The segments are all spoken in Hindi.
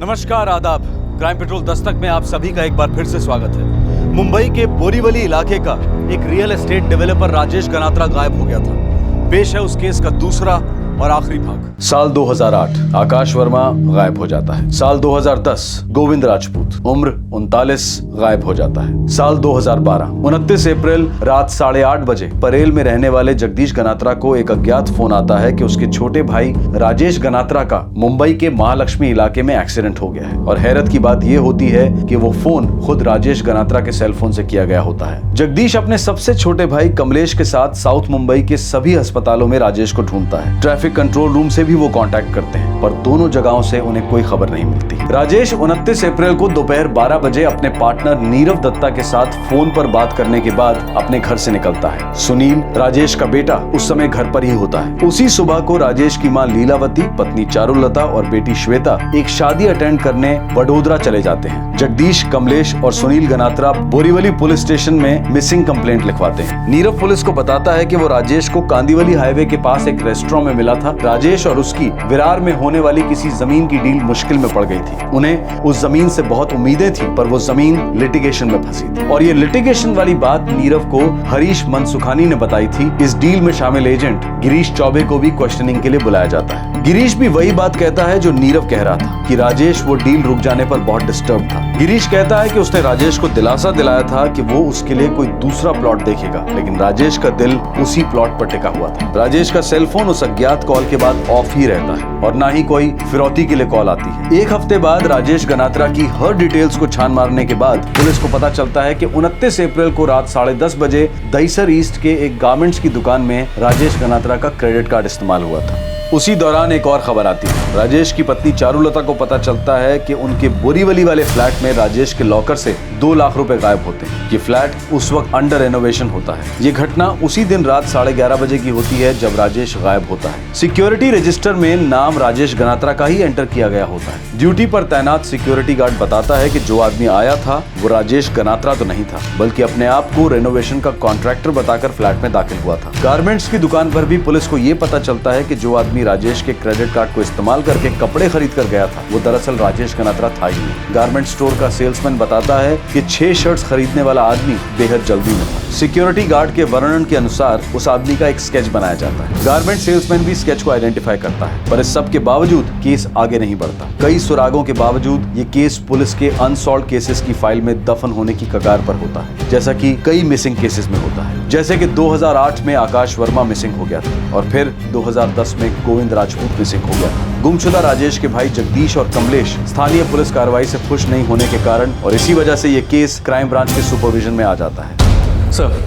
नमस्कार, आदाब। क्राइम पेट्रोल दस्तक में आप सभी का एक बार फिर से स्वागत है। मुंबई के बोरीवली इलाके का एक real estate developer Rajesh Ganatra गायब हो गया था। पेश है उस केस का दूसरा और आखिरी भाग। साल 2008 आकाश वर्मा गायब हो जाता है। साल 2010 गोविंद राजपूत उम्र 39 गायब हो जाता है। साल 2012 29 अप्रैल रात 8:30 बजे परेल में रहने वाले जगदीश गनात्रा को एक अज्ञात फोन आता है कि उसके छोटे भाई राजेश गनात्रा का मुंबई के महालक्ष्मी इलाके में एक्सीडेंट हो गया है। और हैरत की बात यह होती है कि वो फोन खुद राजेश गनात्रा के सेल फोन से किया गया होता है। जगदीश अपने सबसे छोटे भाई कमलेश के साथ साउथ मुंबई के सभी अस्पतालों में राजेश को ढूंढता है। ट्रैफिक कंट्रोल रूम से भी वो कांटेक्ट करते हैं, पर दोनों जगहों से उन्हें कोई खबर नहीं मिलती। राजेश 29 अप्रैल को दोपहर 12 बजे अपने पार्टनर नीरव दत्ता के साथ फोन पर बात करने के बाद अपने घर से निकलता है। सुनील, राजेश का बेटा, उस समय घर पर ही होता है। उसी सुबह को राजेश की मां लीलावती, पत्नी चारुलता और बेटी श्वेता एक शादी अटेंड करने वडोदरा चले जाते हैं। जगदीश, कमलेश और सुनील गनात्रा बोरीवली पुलिस स्टेशन में मिसिंग कंप्लेंट लिखवाते हैं। नीरव पुलिस को बताता है कि वो राजेश को कांदिवली हाईवे के पास एक रेस्टोरेंट में मिला था। राजेश और उसकी विरार में होने वाली किसी जमीन की डील मुश्किल में पड़ गई थी। उन्हें उस जमीन से बहुत उम्मीदें थी, पर वो जमीन लिटिगेशन में फंसी थी। और ये लिटिगेशन वाली बात नीरव को हरीश मनसुखानी ने बताई थी। इस डील में शामिल एजेंट गिरीश चौबे को भी क्वेश्चनिंग के लिए बुलाया जाता है। गिरीश भी वही बात कहता है जो नीरव कह रहा था कि राजेश वो डील रुक जाने पर बहुत डिस्टर्ब था। गिरीश कहता है कि उसने राजेश को दिलासा दिलाया था कि वो उसके लिए कोई दूसरा प्लॉट देखेगा, लेकिन राजेश का दिल उसी प्लॉट पर टिका हुआ था। राजेश का सेलफोन उस अज्ञात कॉल के बाद ऑफ ही रहता है और ना ही कोई फिरौती के लिए कॉल आती है। एक हफ्ते बाद राजेश गनात्रा की हर डिटेल्स को छान मारने के बाद पुलिस को पता चलता है कि 29 अप्रैल को रात 10:30 बजे दहीसर ईस्ट के एक गारमेंट्स की दुकान में राजेश गनात्रा का क्रेडिट कार्ड इस्तेमाल हुआ था। उसी दौरान एक और खबर आती है। राजेश की पत्नी चारुलता को पता चलता है कि उनके बोरीवली वाले फ्लैट में राजेश के लॉकर से 2 लाख रुपए गायब होते हैं। ये फ्लैट उस वक्त अंडर रेनोवेशन होता है। ये घटना उसी दिन रात 11:30 बजे की होती है जब राजेश गायब होता है। सिक्योरिटी रजिस्टर में नाम राजेश गनात्रा का ही एंटर किया गया होता है। ड्यूटी पर तैनात सिक्योरिटी गार्ड बताता है कि जो आदमी आया था वो राजेश गनात्रा तो नहीं था, बल्कि अपने आप को रेनोवेशन का कॉन्ट्रैक्टर बताकर फ्लैट में दाखिल हुआ था। गारमेंट्स की दुकान पर भी पुलिस को ये पता चलता है कि जो आदमी राजेश के क्रेडिट कार्ड को इस्तेमाल करके कपड़े खरीद कर गया था वो दरअसल राजेश गनात्रा था ही नहीं। गारमेंट स्टोर का सेल्समैन बताता है कि 6 शर्ट्स खरीदने वाला आदमी बेहद जल्दी में था। सिक्योरिटी गार्ड के वर्णन के अनुसार उस आदमी का एक स्केच बनाया जाता है। गारमेंट सेल्समैन भी स्केच को आइडेंटिफाई करता है, पर इस सब के बावजूद केस आगे नहीं बढ़ता। कई सुरागों के बावजूद ये केस पुलिस के अनसॉल्व केसेस की फाइल में दफन होने की कगार पर होता है, जैसा कि कई मिसिंग केसेस में होता है। जैसे कि 2008 में आकाश वर्मा मिसिंग हो गया था और फिर 2010 में गोविंद राजपूत मिसिंग हो गया था। गुमशुदा राजेश के भाई जगदीश और कमलेश स्थानीय पुलिस कार्रवाई से खुश नहीं होने के कारण और इसी वजह से ये केस क्राइम ब्रांच के सुपरविजन में आ जाता है। सर,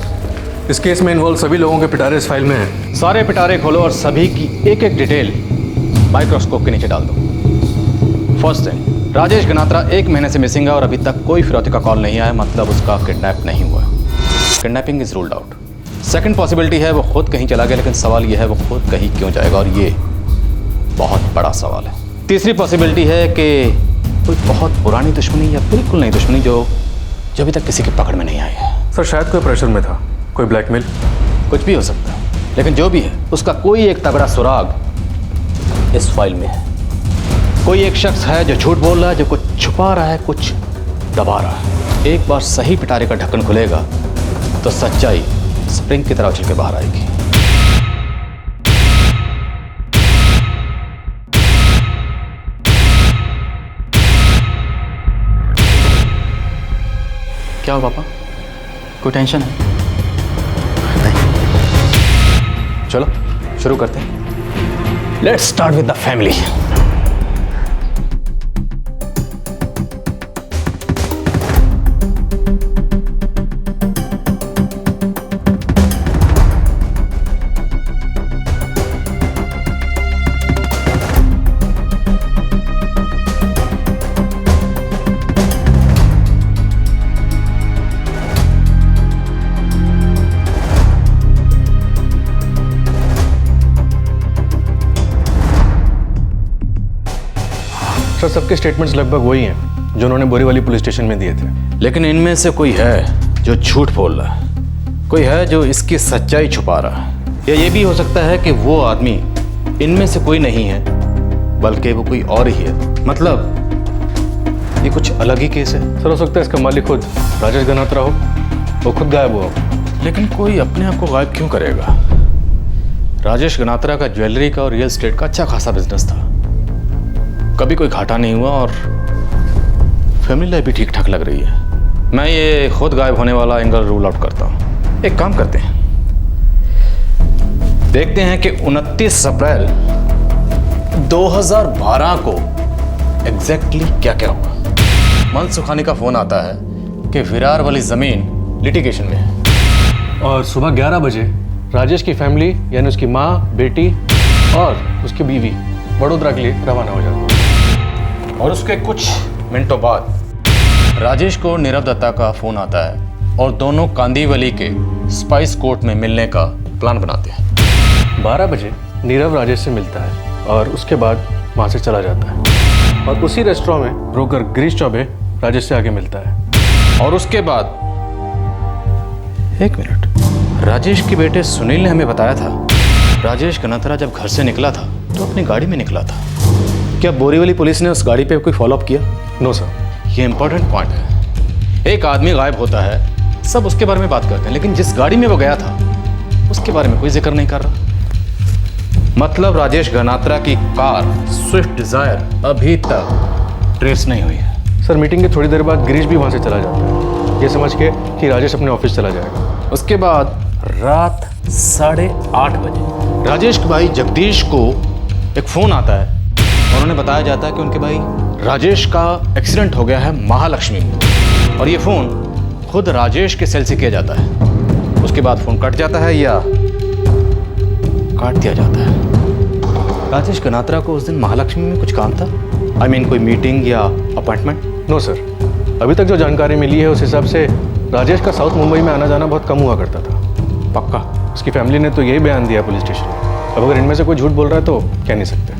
इस केस में इन्वॉल्व सभी लोगों के पिटारे इस फाइल में हैं। सारे पिटारे खोलो और सभी की एक एक डिटेल माइक्रोस्कोप के नीचे डाल दो। फर्स्ट थिंग, राजेश गनात्रा 1 महीने से मिसिंग है और अभी तक कोई फिरौती का कॉल नहीं आया, मतलब उसका किडनैप नहीं हुआ। Kidnapping is ruled out. Second possibility है वो खुद कहीं चला गया, लेकिन सवाल यह है वो खुद कहीं क्यों जाएगा, और ये बहुत बड़ा सवाल है। तीसरी पॉसिबिलिटी है कि कोई बहुत पुरानी दुश्मनी या बिल्कुल नई दुश्मनी जो अभी तक किसी की पकड़ में नहीं आई है। सर, शायद कोई प्रेशर में था, कोई ब्लैकमेल, कुछ भी हो सकता है, लेकिन जो भी है उसका कोई एक तगड़ा सुराग इस फाइल में है। कोई एक शख्स है जो झूठ बोल रहा है, जो कुछ छुपा रहा है, कुछ दबा रहा है। एक बार सही पिटारे का ढक्कन खुलेगा तो सच्चाई स्प्रिंग की तरह उछल के बाहर आएगी। क्या हो पापा, कोई टेंशन है? नहीं। चलो शुरू करते हैं। Let's start with the family. Sir, सबके स्टेटमेंट्स लगभग वही हैं जो उन्होंने बोरीवली पुलिस स्टेशन में दिए थे। लेकिन इनमें से कोई है जो झूठ बोल रहा है, कोई है जो इसकी सच्चाई छुपा रहा है, या ये भी हो सकता है कि वो आदमी इनमें से कोई नहीं है बल्कि वो कोई और ही है। मतलब ये कुछ अलग ही केस है। सर हो सकता है इसका मालिक खुद राजेश गनात्रा हो, वो खुद गायब हुआ हो। लेकिन कोई अपने आप को गायब क्यों करेगा? राजेश गनात्रा का ज्वेलरी का और रियल एस्टेट का अच्छा खासा बिजनेस था, कभी कोई घाटा नहीं हुआ और फैमिली लाइफ भी ठीक ठाक लग रही है। मैं ये खुद गायब होने वाला एंगल रूल आउट करता हूँ। एक काम करते हैं, देखते हैं कि 29 अप्रैल 2012 को एग्जैक्टली क्या क्या हुआ। मन सुखानी का फोन आता है कि विरार वाली जमीन लिटिगेशन में है और सुबह 11 बजे राजेश की फैमिली यानी उसकी माँ, बेटी और उसकी बीवी वडोदरा के लिए रवाना हो जाती है। और उसके कुछ मिनटों बाद राजेश को नीरव दत्ता का फोन आता है और दोनों कांदीवली के स्पाइस कोर्ट में मिलने का प्लान बनाते हैं। 12 बजे नीरव राजेश से मिलता है और उसके बाद वहाँ से चला जाता है और उसी रेस्टोरेंट में ब्रोकर गिरीश चौबे राजेश से आगे मिलता है। और उसके बाद एक मिनट, राजेश के बेटे सुनील ने हमें बताया था राजेश गनात्रा जब घर से निकला था तो अपनी गाड़ी में निकला था। क्या बोरीवली पुलिस ने उस गाड़ी पे कोई फॉलोअप किया? No sir. ये इंपॉर्टेंट पॉइंट है। एक आदमी गायब होता है, सब उसके बारे में बात करते हैं, लेकिन जिस गाड़ी में वो गया था उसके बारे में कोई जिक्र नहीं कर रहा। मतलब राजेश गनात्रा की कार स्विफ्ट डिजायर अभी तक ट्रेस नहीं हुई है। सर मीटिंग के थोड़ी देर बाद गिरीश भी वहाँ से चला जाता है, ये समझ के कि राजेश अपने ऑफिस चला जाएगा। उसके बाद रात 8:30 बजे राजेश के भाई जगदीश को एक फोन आता है और उन्हें बताया जाता है कि उनके भाई राजेश का एक्सीडेंट हो गया है महालक्ष्मी में। और ये फोन खुद राजेश के सेल से किया जाता है। उसके बाद फोन कट जाता है या काट दिया जाता है। राजेश गनात्रा को उस दिन महालक्ष्मी में कुछ काम था? I mean, कोई मीटिंग या अपॉइंटमेंट? नो सर, अभी तक जो जानकारी मिली है उस हिसाब से राजेश का साउथ मुंबई में आना जाना बहुत कम हुआ करता था। पक्का? उसकी फैमिली ने तो यही बयान दिया पुलिस स्टेशन में। अब अगर इनमें से कोई झूठ बोल रहा है तो कह नहीं सकते।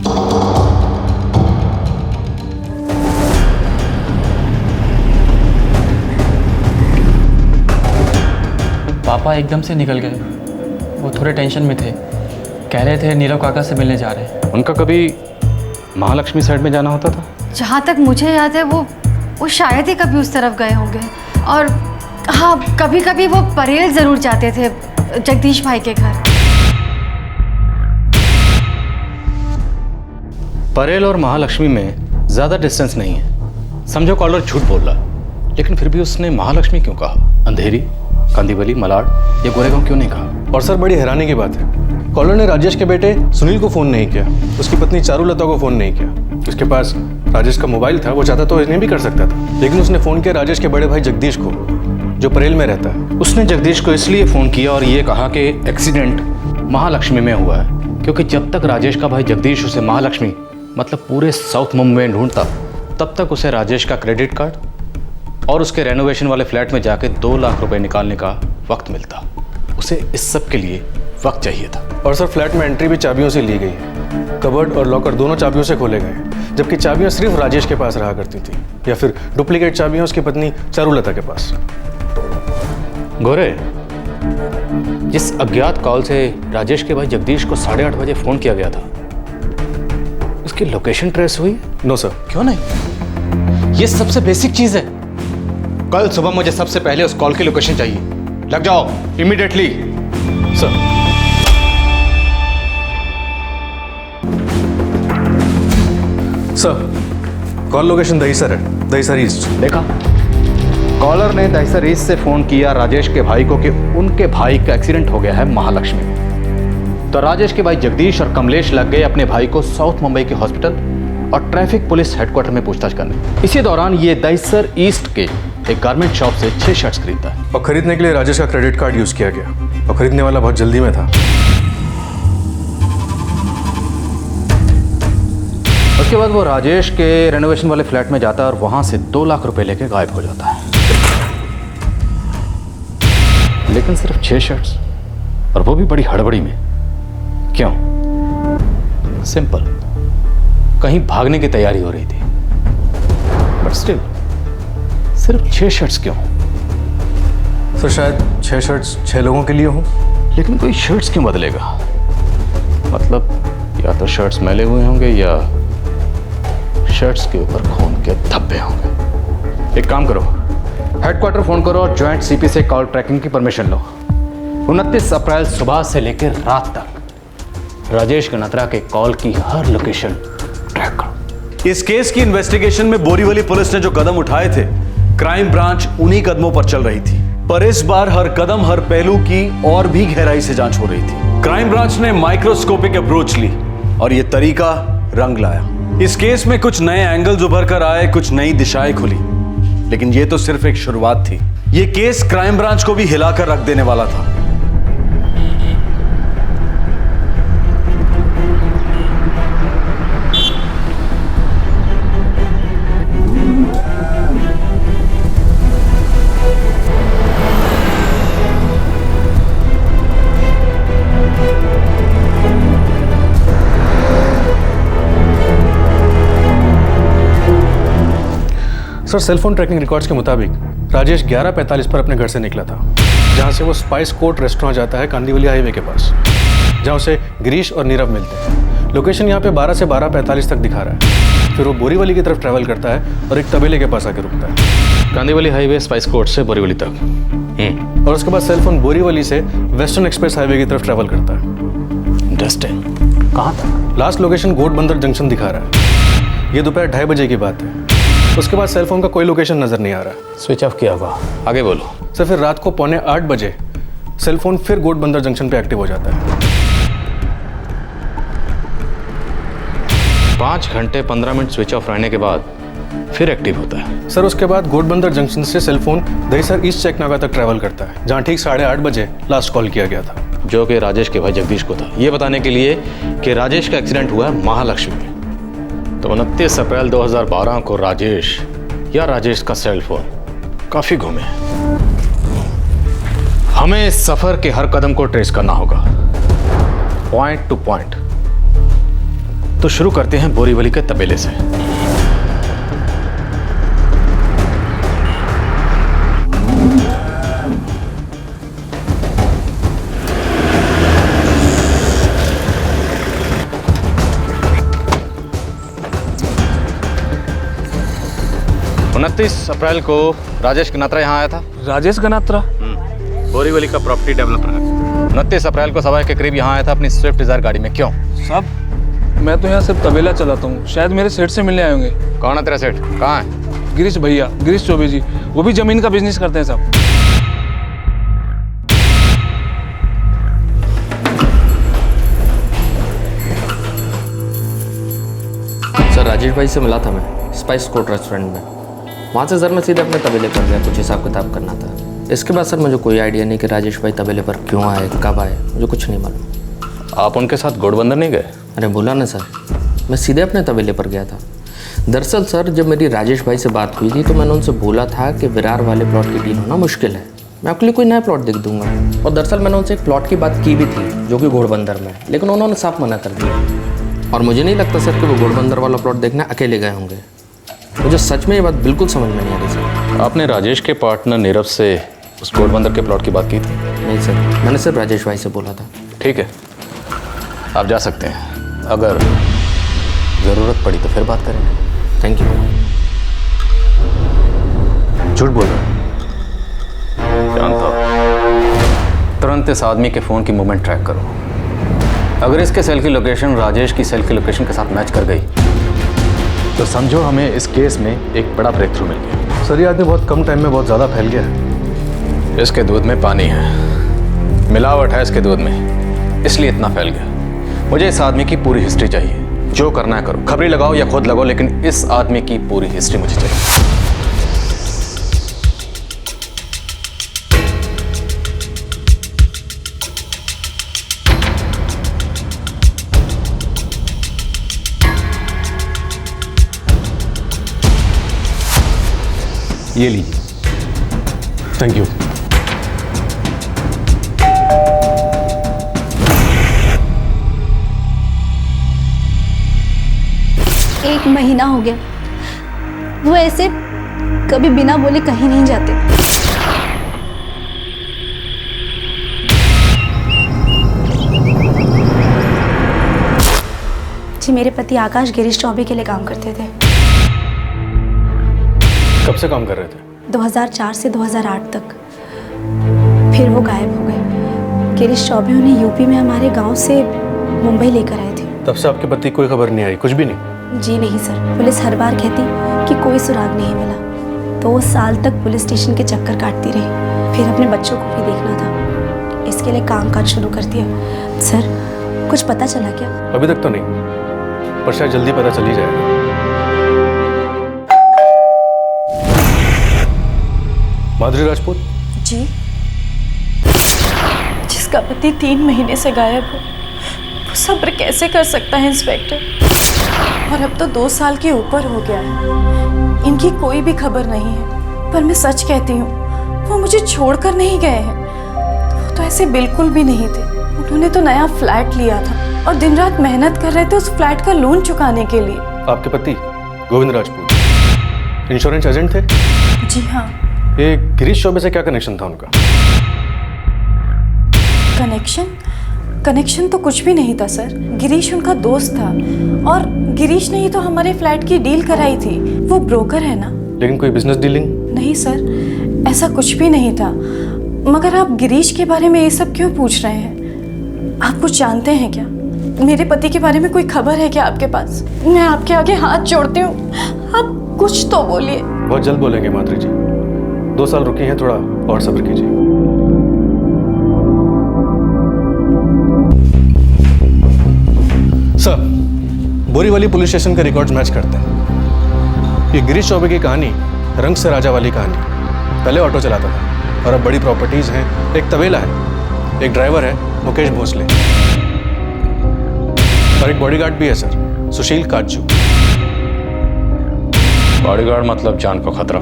पापा एकदम से निकल गए, वो थोड़े टेंशन में थे, कह रहे थे नीरव काका से मिलने जा रहे हैं। उनका कभी महालक्ष्मी साइड में जाना होता था? जहाँ तक मुझे याद है वो शायद ही कभी उस तरफ गए होंगे। और हाँ, कभी कभी वो परेल ज़रूर जाते थे जगदीश भाई के घर। परेल और महालक्ष्मी में ज़्यादा डिस्टेंस नहीं है। समझो कॉलर झूठ बोल रहा, लेकिन फिर भी उसने महालक्ष्मी क्यों कहा? अंधेरी, कांदीवली, मलाड या गोरेगांव क्यों नहीं कहा? और सर बड़ी हैरानी की बात है, कॉलर ने राजेश के बेटे सुनील को फ़ोन नहीं किया, उसकी पत्नी चारुलता को फ़ोन नहीं किया। उसके पास राजेश का मोबाइल था, वो चाहता तो इन्हें भी कर सकता था, लेकिन उसने फ़ोन किया राजेश के बड़े भाई जगदीश को, जो परेल में रहता है। उसने जगदीश को इसलिए फ़ोन किया और ये कहा कि एक्सीडेंट महालक्ष्मी में हुआ है, क्योंकि जब तक राजेश का भाई जगदीश उसे महालक्ष्मी मतलब पूरे साउथ मुंबई में ढूंढता, तब तक उसे राजेश का क्रेडिट कार्ड और उसके रेनोवेशन वाले फ्लैट में जाके 2 लाख रुपए निकालने का वक्त मिलता। उसे इस सब के लिए वक्त चाहिए था। और सर फ्लैट में एंट्री भी चाबियों से ली गई है, कबर्ड और लॉकर दोनों चाबियों से खोले गए, जबकि चाबियां सिर्फ राजेश के पास रहा करती थी, या फिर डुप्लीकेट चाबियां उसकी पत्नी चारुलता के पास। गोरे, जिस अज्ञात कॉल से राजेश के भाई जगदीश को 8:30 बजे फोन किया गया था, उसकी लोकेशन ट्रेस हुई? No sir. क्यों नहीं? ये सबसे बेसिक चीज है। कल सुबह मुझे सबसे पहले उस कॉल की लोकेशन चाहिए। लग जाओ immediately. Sir. Sir, call location Dahisar है, दहीसर ईस्ट। देखा, कॉलर ने दहीसर ईस्ट से फोन किया राजेश के भाई को कि उनके भाई का एक्सीडेंट हो गया है महालक्ष्मी में। तो राजेश के भाई जगदीश और कमलेश लग गए अपने भाई को साउथ मुंबई के हॉस्पिटल और ट्रैफिक पुलिस हेडक्वार्टर में पूछताछ करने। इसी दौरान ये दहीसर ईस्ट के एक गारमेंट शॉप से 6 शर्ट्स खरीदता है और खरीदने के लिए राजेश का क्रेडिट कार्ड यूज किया गया, और खरीदने वाला बहुत जल्दी में था। उसके बाद वो राजेश के रेनोवेशन वाले फ्लैट में जाता है और वहां से 2 लाख रुपए लेके गायब हो जाता है। लेकिन सिर्फ 6 शर्ट्स, और वो भी बड़ी हड़बड़ी में। क्यों? सिंपल, कहीं भागने की तैयारी हो रही थी। बट स्टिल सिर्फ 6 शर्ट्स क्यों? सर शायद 6 शर्ट्स 6 लोगों के लिए हों। लेकिन कोई शर्ट्स क्यों बदलेगा? मतलब या तो शर्ट्स मैले हुए होंगे या शर्ट्स के ऊपर खून के धब्बे होंगे। एक काम करो, हेडक्वार्टर फोन करो और ज्वाइंट सीपी से कॉल ट्रैकिंग की परमिशन लो। 29 अप्रैल सुबह से लेकर रात तक राजेश गनात्रा के कॉल की हर लोकेशन ट्रैक करो। इस केस की इन्वेस्टिगेशन में बोरीवली पुलिस ने जो कदम उठाए थे, क्राइम ब्रांच उन्हीं कदमों पर चल रही थी। पर इस बार हर कदम हर पहलू की और भी गहराई से जांच हो रही थी। क्राइम ब्रांच ने माइक्रोस्कोपिक अप्रोच ली और यह तरीका रंग लाया। इस केस में कुछ नए एंगल्स उभर कर आए, कुछ नई दिशाएं खुली, लेकिन यह तो सिर्फ एक शुरुआत थी। यह केस क्राइम ब्रांच को भी हिलाकर रख देने वाला था। सर, सेलफोन ट्रैकिंग रिकॉर्ड्स के मुताबिक राजेश 11:45 पर अपने घर से निकला था, जहां से वो स्पाइस कोर्ट रेस्टोरेंट जाता है कांदीवली हाईवे के पास, जहां उसे गिरीश और नीरव मिलते हैं। लोकेशन यहाँ पे 12 से 12:45 तक दिखा रहा है। फिर वो बोरीवली की तरफ ट्रैवल करता है और एक तबेले के पास आके रुकता है। कांदीवली हाईवे स्पाइस कोर्ट से बोरीवली तक। और उसके बाद सेलफोन बोरीवली से वेस्टर्न एक्सप्रेस हाईवे की तरफ ट्रैवल करता है। इंटरेस्टिंग। कहाँ तक? लास्ट लोकेशन गोट बंदर जंक्शन दिखा रहा है। ये दोपहर 2:30 बजे की बात है। उसके बाद सेलफोन का कोई लोकेशन नजर नहीं आ रहा। स्विच ऑफ किया होगा। आगे बोलो। सर, फिर रात को 7:45 बजे सेलफोन फिर गोट बंदर जंक्शन पे एक्टिव हो जाता है। 5 घंटे 15 मिनट स्विच ऑफ रहने के बाद फिर एक्टिव होता है। सर, उसके बाद गोट बंदर जंक्शन से सेलफोन दहीसर ईस्ट चेकनागा तक ट्रैवल करता है, जहाँ ठीक 8:30 बजे लास्ट कॉल किया गया था, जो कि राजेश के भाई जगदीश को था, ये बताने के लिए कि राजेश का एक्सीडेंट हुआ है महालक्ष्मी में। तो 29 अप्रैल 2012 को राजेश या राजेश का सेल फोन काफी घूमे। हमें इस सफर के हर कदम को ट्रेस करना होगा, पॉइंट टू पॉइंट। तो शुरू करते हैं बोरीवली के तबेले से। अप्रैल को राजेश गनात्रा यहाँ आया था। राजेश गनात्रा? बोरीवली का प्रॉपर्टी डेवलपर है। 29 अप्रैल को सवा के करीब यहाँ आया था अपनी स्विफ्ट डिजायर गाड़ी में। क्यों? साहब, मैं तो यहाँ सिर्फ तबेला चलाता हूँ, शायद मेरे सेठ से मिलने आए होंगे। कौन है तेरा सेठ? कहाँ है? गिरीश भैया, गिरीश चौबे जी, वो भी जमीन का बिजनेस करते हैं साहब। सर, राजेश भाई से मिला था मैं स्पाइस कोर्ट रेस्टोरेंट में। वहाँ से सर मैं सीधे अपने तबेले पर गया, कुछ हिसाब किताब करना था। इसके बाद सर मुझे कोई आइडिया नहीं कि राजेश भाई तबेले पर क्यों आए, कब आए, मुझे कुछ नहीं मालूम। आप उनके साथ गोटबंदर नहीं गए? अरे बोला ना सर, मैं सीधे अपने तबेले पर गया था। दरअसल सर, जब मेरी राजेश भाई से बात हुई थी तो मैंने उनसे बोला था कि विरार वाले प्लॉट की डील होना मुश्किल है, मैं आपके लिए कोई नया प्लॉट देख दूंगा। और दरअसल मैंने उनसे एक प्लॉट की बात की भी थी जो कि घोड़बंदर में, लेकिन उन्होंने साफ मना कर दिया। और मुझे नहीं लगता सर कि वो घोड़बंदर वाला प्लॉट देखने अकेले गए होंगे। मुझे सच में ये बात बिल्कुल समझ में नहीं आ रही सर। आपने राजेश के पार्टनर नीरव से उस घोड़बंदर के प्लॉट की बात की थी? नहीं सर, मैंने सिर्फ राजेश भाई से बोला था। ठीक है, आप जा सकते हैं। अगर ज़रूरत पड़ी तो फिर बात करेंगे। Thank you. झूठ बोल रहा हूं। जानता हूं। तुरंत इस आदमी के फ़ोन की मूवमेंट ट्रैक करो। अगर इसके सेल की लोकेशन राजेश की सेल की लोकेशन के साथ मैच कर गई तो समझो हमें इस केस में एक बड़ा ब्रेक थ्रू मिल गया। सर, ये आदमी बहुत कम टाइम में बहुत ज़्यादा फैल गया है। इसके दूध में पानी है, मिलावट है इसके दूध में, इसलिए इतना फैल गया। मुझे इस आदमी की पूरी हिस्ट्री चाहिए। जो करना है करो, खबरी लगाओ या खुद लगाओ, लेकिन इस आदमी की पूरी हिस्ट्री मुझे चाहिए। ये लीजिए। Thank you. एक महीना हो गया, वो ऐसे कभी बिना बोले कहीं नहीं जाते। जी, मेरे पति आकाश गिरीश चौबे के लिए काम करते थे। कब से काम कर रहे थे? 2004 से 2008 तक। फिर वो गायब हो गए। गिरीश चौबे उन्हें यूपी में हमारे गांव से मुंबई लेकर आए थे। तब से आपके पति कोई खबर नहीं आई, कुछ भी नहीं? जी नहीं सर, पुलिस हर बार कहती कि कोई सुराग नहीं मिला। 2 साल तक पुलिस स्टेशन के चक्कर काटती रही। फिर अपने बच्चों को भी देखना था, इसके लिए काम काज शुरू कर दिया। सर, कुछ पता चला क्या? अभी तक तो नहीं, पर शायद जल्दी पता चल ही जाएगा। माधुरी राजपूत? जी। जिसका पति 3 महीने से गायब हो, वो सब्र कैसे कर सकता है इंस्पेक्टर? और अब तो 2 साल के ऊपर हो गया है, इनकी कोई भी खबर नहीं है। पर मैं सच कहती हूँ, वो मुझे छोड़कर नहीं गए हैं। वो तो ऐसे बिल्कुल भी नहीं थे। उन्होंने तो नया फ्लैट लिया था और दिन रात मेहनत कर रहे थे उस फ्लैट का लोन चुकाने के लिए। आपके पति गोविंद राजपूत इंश्योरेंस एजेंट थे? जी हाँ। ये गिरीश चौबे से क्या कनेक्शन था उनका? कनेक्शन तो कुछ भी नहीं था सर। गिरीश उनका दोस्त था और गिरीश ने ही तो हमारे फ्लैट की डील कराई थी। वो ब्रोकर है ना। लेकिन कोई बिजनेस डीलिंग? नहीं सर, ऐसा कुछ भी नहीं था। मगर आप गिरीश के बारे में ये सब क्यों पूछ रहे हैं? आप कुछ जानते हैं क्या? मेरे पति के बारे में कोई खबर है क्या आपके पास? मैं आपके आगे हाथ जोड़ती हूँ, आप कुछ तो बोलिए। बहुत जल्द बोलेंगे माधुरी जी, 2 साल रुकी हैं, थोड़ा और सब्र कीजिए। सर, बोरीवली पुलिस स्टेशन के रिकॉर्ड्स मैच करते हैं। ये गिरीश चौबे की कहानी रंग से राजा वाली कहानी। पहले ऑटो चलाता था और अब बड़ी प्रॉपर्टीज हैं, एक तबेला है, एक ड्राइवर है मुकेश भोसले, और एक बॉडीगार्ड भी है सर, सुशील काजू। बॉडीगार्ड मतलब जान को खतरा,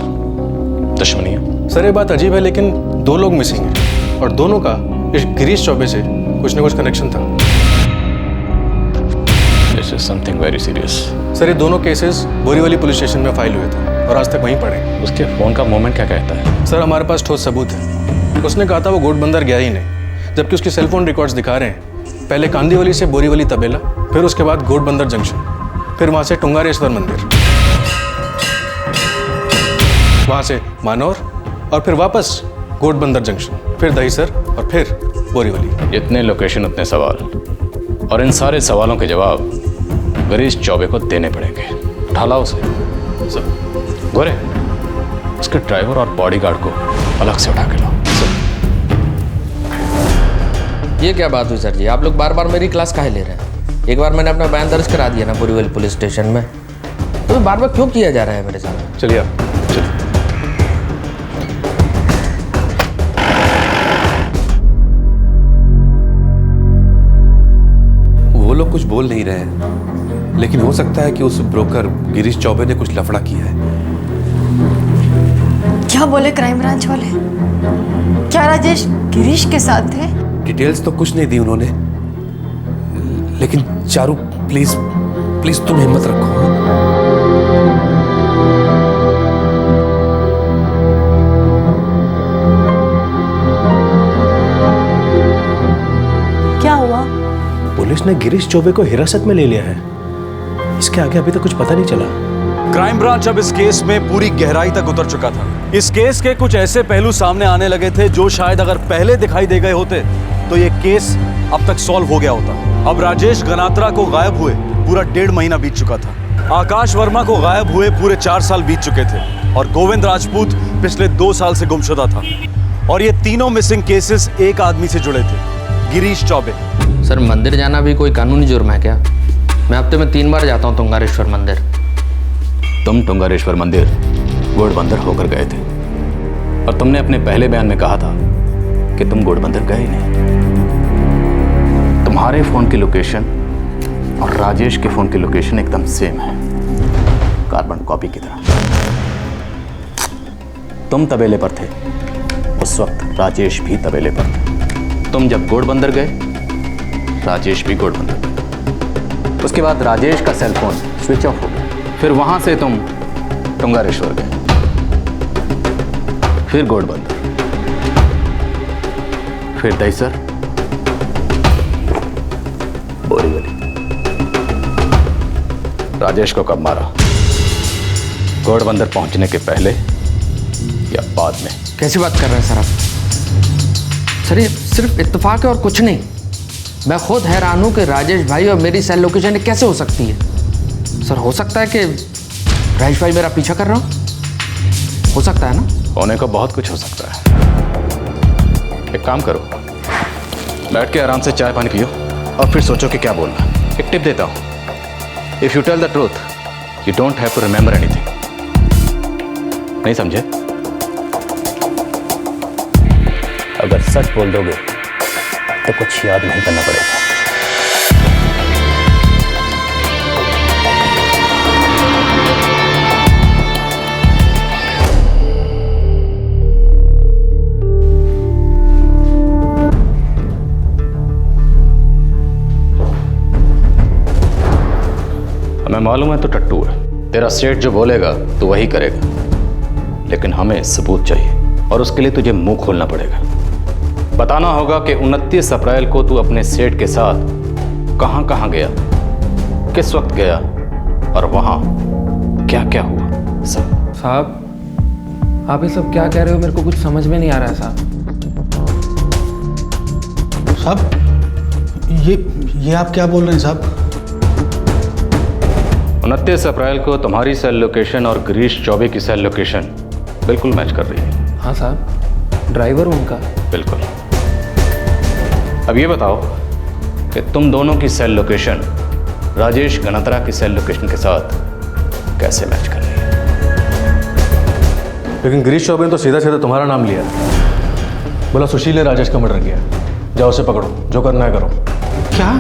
दुश्मनी है? सर ये बात अजीब है, लेकिन 2 लोग मिसिंग हैं और दोनों का इस गिरीश चौबे से कुछ न कुछ कनेक्शन था। This is something very serious. Sir ये दोनों केसेस बोरीवली पुलिस स्टेशन में फाइल हुए थे और आज तक वहीं पड़े हैं। उसके फोन का मूवमेंट क्या कहता है? सर हमारे पास ठोस सबूत है। उसने कहा था वो घोड़बंदर गया ही नहीं, जबकि उसके सेलफोन रिकॉर्ड्स दिखा रहे हैं पहले कांदीवली से बोरीवली तबेला, फिर उसके बाद घोड़बंदर जंक्शन, फिर वहाँ से टुंगारेश्वर मंदिर, वहाँ से मानौर और फिर वापस घोड़बंदर जंक्शन, फिर दहीसर और फिर बोरीवली। इतने लोकेशन उतने सवाल, और इन सारे सवालों के जवाब गिरीश चौबे को देने पड़ेंगे। उठा लाओ उसे। सर गोरे, उसके ड्राइवर और बॉडीगार्ड को अलग से उठा के लाओ। ये क्या बात हुई सर जी? आप लोग बार बार मेरी क्लास काहे ले रहे हैं? एक बार मैंने अपना बयान दर्ज करा दिया ना बोरीवली पुलिस स्टेशन में, तो बार बार क्यों किया जा रहा है मेरे साथ? चलिए आप चलिए। वो लोग कुछ बोल नहीं रहे हैं, लेकिन हो सकता है कि उस ब्रोकर गिरीश चौबे ने कुछ लफड़ा किया है। क्या बोले क्राइम ब्रांच वाले? क्या राजेश गिरीश के साथ थे? डिटेल्स तो कुछ नहीं दी उन्होंने, लेकिन चारू प्लीज प्लीज तुम हिम्मत रखो। क्या हुआ? पुलिस ने गिरीश चौबे को हिरासत में ले लिया है। इसके आगे अभी तक कुछ पता नहीं चला। क्राइम ब्रांच अब इस केस में पूरी गहराई तक उतर चुका था। इस केस के कुछ ऐसे पहलू सामने आने लगे थे जो शायद अगर पहले दिखाई दे गए होते तो ये केस अब तक सॉल्व हो गया होता। अब राजेश गनात्रा को गायब हुए पूरा 1.5 महीना बीत चुका था। आकाश वर्मा को गायब हुए पूरे 4 साल बीत चुके थे और गोविंद राजपूत पिछले 2 साल से गुमशुदा था। और ये तीनों मिसिंग केसेस एक आदमी से जुड़े थे, गिरीश चौबे। सर मंदिर जाना भी कोई कानूनी जुर्म है क्या? मैं हफ्ते में 3 बार जाता हूँ टुंगारेश्वर मंदिर। तुम टुंगारेश्वर मंदिर घोड़बंदर होकर गए थे और तुमने अपने पहले बयान में कहा था कि तुम घोड़बंदर गए नहीं। तुम्हारे फोन की लोकेशन और राजेश के फोन की लोकेशन एकदम सेम है, कार्बन कॉपी की तरह। तुम तबेले पर थे, उस वक्त राजेश भी तबेले पर थे। तुम जब घोड़बंदर गए, राजेश भी घोड़बंदर गए। उसके बाद राजेश का सेल फोन स्विच ऑफ हो गया। फिर वहां से तुम टुंगारेश्वर गए, फिर घोड़बंदर, फिर दहीसर, बोरीवली। राजेश को कब मारा? घोड़बंदर पहुंचने के पहले या बाद में? कैसी बात कर रहे हैं सर आप? सर ये सिर्फ इत्तेफाक है और कुछ नहीं। मैं खुद हैरान हूं कि राजेश भाई और मेरी सेल लोकेशन कैसे हो सकती है। सर हो सकता है कि राजेश भाई मेरा पीछा कर रहा हो सकता है ना? होने को बहुत कुछ हो सकता है। एक काम करो, बैठ के आराम से चाय पानी पियो और फिर सोचो कि क्या बोलना। एक टिप देता हूं, if you tell the truth you don't have to remember anything. नहीं समझे? अगर सच बोल दोगे तो कुछ याद नहीं करना पड़ेगा। हमें मालूम है तो टट्टू है, तेरा सेठ जो बोलेगा तो वही करेगा, लेकिन हमें सबूत चाहिए और उसके लिए तुझे मुंह खोलना पड़ेगा। बताना होगा कि 29 अप्रैल को तू अपने सेठ के साथ कहां कहां गया, किस वक्त गया और वहां क्या क्या हुआ। साहब आप ये सब क्या कह रहे हो? मेरे को कुछ समझ में नहीं आ रहा है साहब। ये आप क्या बोल रहे हैं साहब? 29 अप्रैल को तुम्हारी सेल लोकेशन और गिरीश चौबे की सेल लोकेशन बिल्कुल मैच कर रही है। हाँ साहब, ड्राइवर उनका। बिल्कुल। अब ये बताओ कि तुम दोनों की सेल लोकेशन राजेश गनात्रा की सेल लोकेशन के साथ कैसे मैच कर रही है? लेकिन गिरीश चौबे ने तो सीधा सीधा तुम्हारा नाम लिया, बोला सुशील ने राजेश का मर्डर किया, जाओ उसे पकड़ो, जो करना है करो। क्या?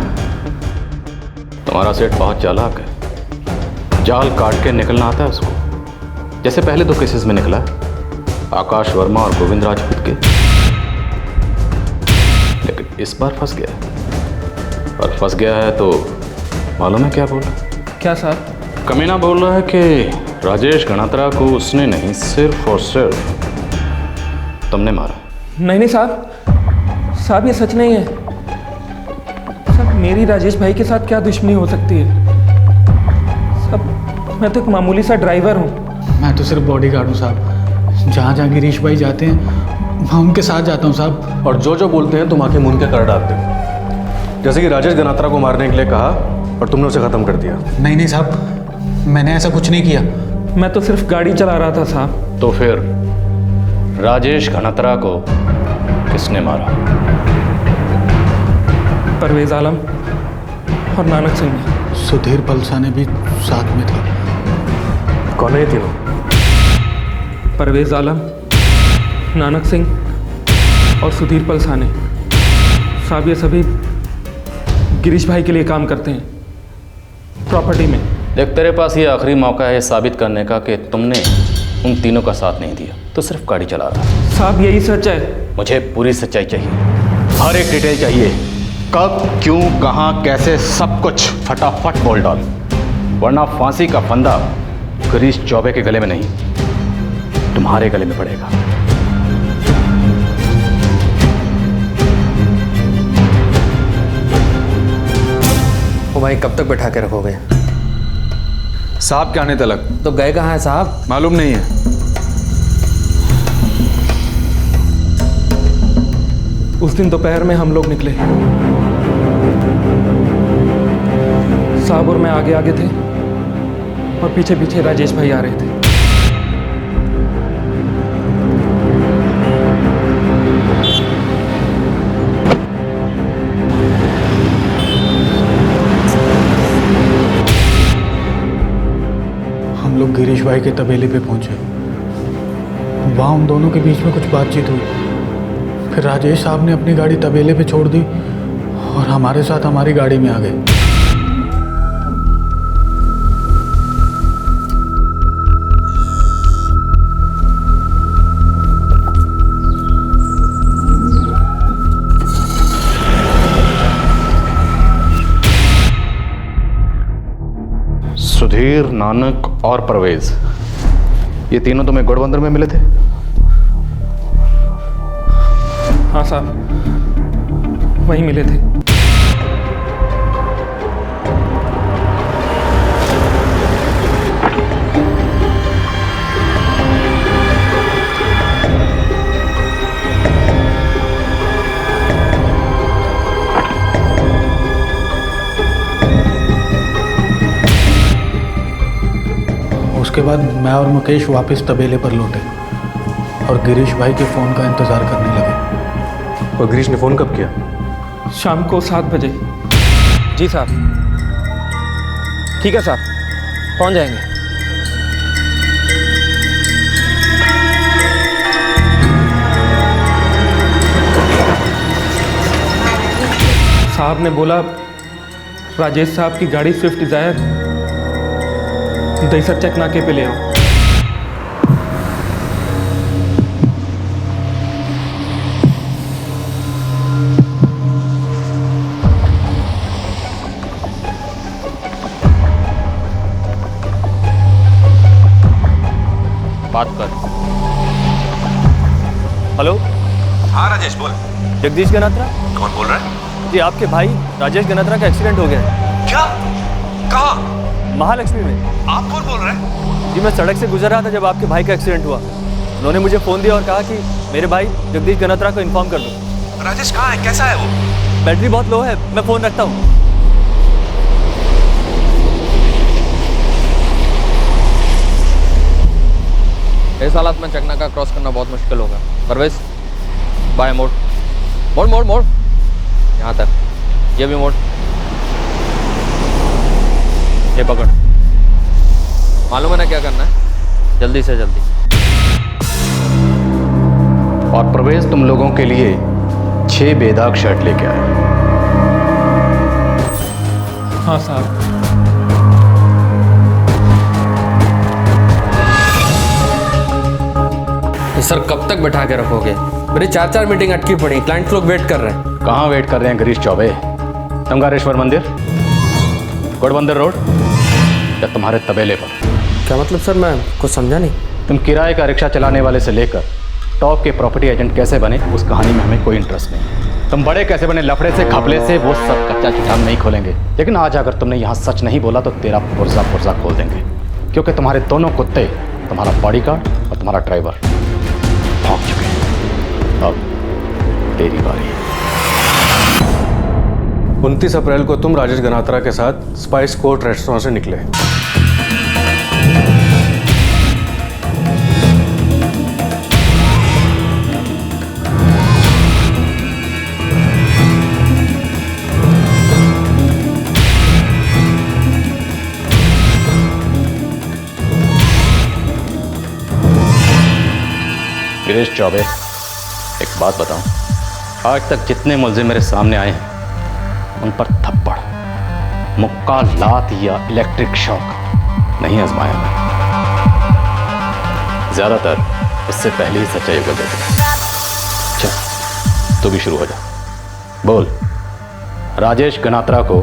तुम्हारा सेठ बहुत चालाक है, जाल काट के निकलना आता है उसको। जैसे पहले 2 केसेस में निकला, आकाश वर्मा और गोविंद राजपूत के, लेकिन इस बार फंस गया। और फंस गया है तो मालूम है क्या बोल रहा? क्या साहब? कमीना बोल रहा है कि राजेश गनात्रा को उसने नहीं, सिर्फ और सिर्फ तुमने मारा। नहीं साहब ये सच नहीं है। साहब मेरी राजेश भाई के साथ क्या दुश्मनी हो सकती है? साहब मैं तो एक मामूली सा ड्राइवर हूँ। मैं तो सिर्फ बॉडीगार्ड हूँ साहब। जहाँ जहाँ गिरीश भाई जाते हैं मैं उनके साथ जाता हूँ साहब। और जो बोलते हैं तुम आके मुंह के कर डालते हो। जैसे कि राजेश गनात्रा को मारने के लिए कहा और तुमने उसे खत्म कर दिया। नहीं साहब, मैंने ऐसा कुछ नहीं किया। मैं तो सिर्फ गाड़ी चला रहा था साहब। तो फिर राजेश गनात्रा को किसने मारा? परवेज आलम और नानक सिंह ने। सुधीर पलसाने भी साथ में था। कौन है ये तीनों? परवेज आलम, नानक सिंह और सुधीर पलसाने। साहब ये सभी गिरीश भाई के लिए काम करते हैं प्रॉपर्टी में। देख तेरे पास ये आखिरी मौका है साबित करने का कि तुमने उन तीनों का साथ नहीं दिया, तो सिर्फ गाड़ी चला रहा। साहब यही सच है। मुझे पूरी सच्चाई चाहिए, हर एक डिटेल चाहिए। कब, क्यों, कहाँ, कैसे, सब कुछ फटाफट बोल डाल, वरना फांसी का फंदा गिरीश चौबे के गले में नहीं, तुम्हारे गले में पड़ेगा। ओ भाई कब तक बैठा के रखोगे? साहब के आने तक। तो गए कहाँ है साहब? मालूम नहीं है। उस दिन दोपहर में हम लोग निकले, साहब और मैं आगे आगे थे और पीछे पीछे राजेश भाई आ रहे थे। हम लोग गिरीश भाई के तबेले पे पहुंचे। वहाँ उन दोनों के बीच में कुछ बातचीत हुई। फिर राजेश साहब ने अपनी गाड़ी तबेले पे छोड़ दी और हमारे साथ हमारी गाड़ी में आ गए। सुधीर, नानक और परवेज, ये तीनों तुम्हें घोड़बंदर में मिले थे? हाँ साहब, वहीं मिले थे। उसके बाद मैं और मुकेश वापस तबेले पर लौटे और गिरीश भाई के फ़ोन का इंतज़ार करने लगे। और गिरीश ने फ़ोन कब किया? शाम को 7 बजे। जी साहब। ठीक है साहब, पहुंच जाएंगे। साहब ने बोला राजेश साहब की गाड़ी स्विफ्ट डिजायर दहीसर चेक नाके पे ले आओ। बात कर। हेलो, हाँ राजेश बोल। जगदीश गनात्रा? कौन बोल रहा है? जी, आपके भाई राजेश गनात्रा का एक्सीडेंट हो गया है। क्या? कहाँ? महालक्ष्मी में। आप कौन बोल रहे हैं? जी, मैं सड़क से गुजर रहा था जब आपके भाई का एक्सीडेंट हुआ। उन्होंने मुझे फ़ोन दिया और कहा कि मेरे भाई जगदीश गनात्रा को इन्फॉर्म कर दो। राजेश कहाँ है? कैसा है वो? बैटरी बहुत लो है, मैं फ़ोन रखता हूँ। इस हालत में चकना का क्रॉस करना बहुत मुश्किल होगा। परवेज, बाय मोड़ मोड़ मोड़ मोड़, यहाँ तक, ये भी मोड़, ये पकड़। मालूम है ना क्या करना है? जल्दी से जल्दी। और परवेज तुम लोगों के लिए 6 बेदाग शर्ट लेके आए। हाँ साहब। सर कब तक बैठा के रखोगे? मेरी 4 मीटिंग अटकी पड़ी, क्लाइंट लोग वेट कर रहे हैं। कहाँ वेट कर रहे हैं गिरीश चौबे? तंगारेश्वर मंदिर, गढ़बंदर रोड, या तुम्हारे तबेले पर? क्या मतलब सर, मैं कुछ समझा नहीं। तुम किराए का रिक्शा चलाने वाले से लेकर टॉप के प्रॉपर्टी एजेंट कैसे बने उस कहानी में हमें कोई इंटरेस्ट नहीं। तुम बड़े कैसे बने लफड़े से घपले से, वो सब कच्चा चिट्ठा नहीं खोलेंगे। लेकिन आज अगर तुमने यहाँ सच नहीं बोला तो तेरा पुर्जा पुर्जा खोल देंगे, क्योंकि तुम्हारे दोनों कुत्ते, तुम्हारा बॉडीगार्ड और तुम्हारा ड्राइवर भाग चुके हैं। अब तेरी बारी है। 29 अप्रैल को तुम राजेश गनात्रा के साथ स्पाइस कोर्ट रेस्टोरेंट से निकले। गिरीश चौबे, एक बात बताऊं, आज तक जितने मुलजिम मेरे सामने आए हैं उन पर थप्पड़, मुक्का, लात या इलेक्ट्रिक शॉक नहीं आजमाया मैं। ज्यादातर इससे पहले ही सच्चाई उगल देते। चल तू भी शुरू हो जा। बोल, राजेश गनात्रा को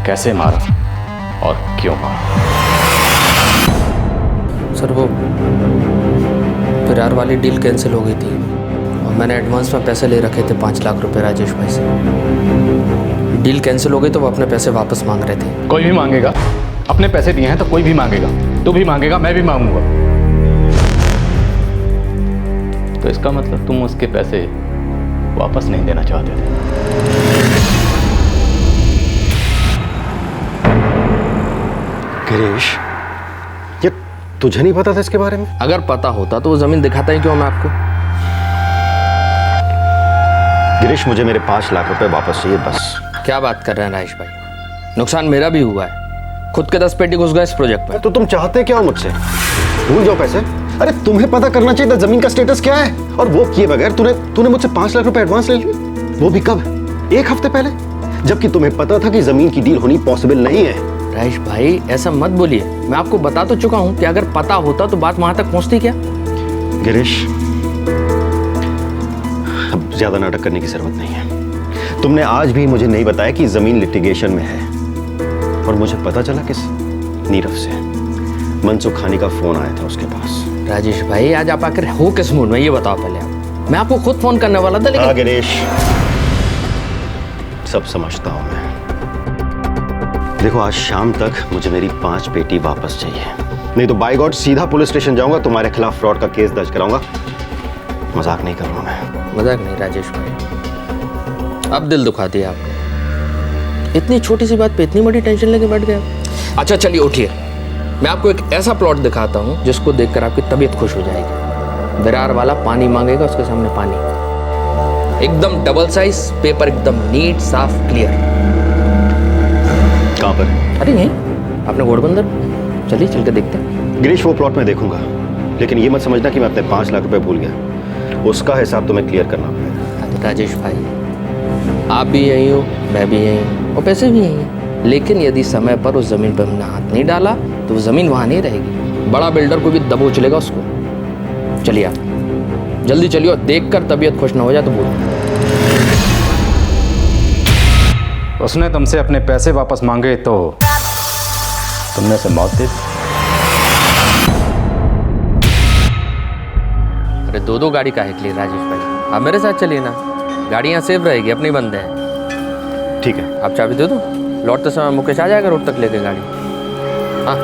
कैसे मारा और क्यों मारा? सर वो फिरार वाली डील कैंसिल हो गई थी और मैंने एडवांस में पैसे ले रखे थे 5 लाख रुपए राजेश भाई से। डील कैंसिल हो गई तो वो अपने पैसे वापस मांग रहे थे। कोई भी मांगेगा, अपने पैसे दिए हैं तो कोई भी मांगेगा। तू भी मांगेगा, मैं भी मांगूंगा। तो इसका मतलब तुम उसके पैसे वापस नहीं देना चाहते थे। गिरीश, ये तुझे नहीं पता था इसके बारे में? अगर पता होता तो वो जमीन दिखाता ही क्यों मैं आपको? गिरीश, मुझे मेरे 5 लाख रुपए वापस चाहिए बस। क्या बात कर रहे हैं राजेश भाई? नुकसान मेरा भी हुआ है, खुद के 10 पेटी घुस गए इस प्रोजेक्ट में। तो तुम चाहते क्या हो मुझसे? भूल जाओ पैसे। अरे तुम्हें पता करना चाहिए था जमीन का स्टेटस क्या है, और वो किए बगैर तूने मुझसे 5 लाख रुपए एडवांस ले लिए, वो भी कब? 1 हफ्ते पहले, जबकि तुम्हें पता था कि जमीन की डील होनी पॉसिबल नहीं है। राजेश भाई ऐसा मत बोलिए, मैं आपको बता तो चुका हूं कि अगर पता होता तो बात वहां तक पहुंचती क्या? गिरीश, अब ज्यादा नाटक करने की जरूरत नहीं है। तुमने आज भी मुझे नहीं बताया कि जमीन लिटिगेशन में है, और मुझे पता चला किस? नीरव से। मनसुख खानी का फोन आया था उसके पास। राजेश भाई आज आप आकर हो किस मूड में ये बताओ पहले आप। मैं आपको खुद फोन करने वाला था लेकिन। हाँ गिरीश, सब समझता हूं मैं। देखो आज शाम तक मुझे मेरी 5 पेटी वापस चाहिए, नहीं तो बाय गॉड सीधा पुलिस स्टेशन जाऊंगा, तुम्हारे खिलाफ फ्रॉड का केस दर्ज कराऊंगा। मजाक नहीं करूंगा मैं। मजाक नहीं राजेश भाई, अब दिल दुखा दिया आपने। इतनी छोटी सी बात पे इतनी बड़ी टेंशन लेके बैठ गए। अच्छा चलिए उठिए, मैं आपको एक ऐसा प्लॉट दिखाता हूँ जिसको देखकर आपकी तबीयत खुश हो जाएगी। विरार वाला पानी मांगेगा, उसके सामने पानी, एकदम डबल साइज, पेपर एकदम नीट साफ क्लियर। कहाँ पर? अरे यहीं अपने घोड़बंदर, चलिए चल के देखते हैं। गिरीश, वो प्लॉट में देखूंगा, लेकिन ये मत समझना कि मैं अपने 5 लाख रुपए भूल गया। उसका हिसाब तुम्हें क्लियर करना पड़ेगा। राजेश भाई, आप भी यही हो, मैं भी यही हूँ, और पैसे भी यही हैं। लेकिन यदि समय पर उस जमीन पर हमने हाथ नहीं डाला तो वो जमीन वहां नहीं रहेगी। बड़ा बिल्डर को भी दबोच लेगा उसको। चलिए आप जल्दी चलिए, देखकर तबीयत खुश ना हो जाए तो बोलो। उसने तुमसे अपने पैसे वापस मांगे तो तुमने उसे मौत दे दी। अरे दो गाड़ी काहे के लिए राजेश भाई? आप मेरे साथ चलिए ना, गाड़ी यहाँ सेफ रहेगी, अपने बंदे हैं। ठीक है, आप चाबी दे दो, लौटते समय मुकेश आ जाएगा रोड तक लेके गाड़ी। हाँ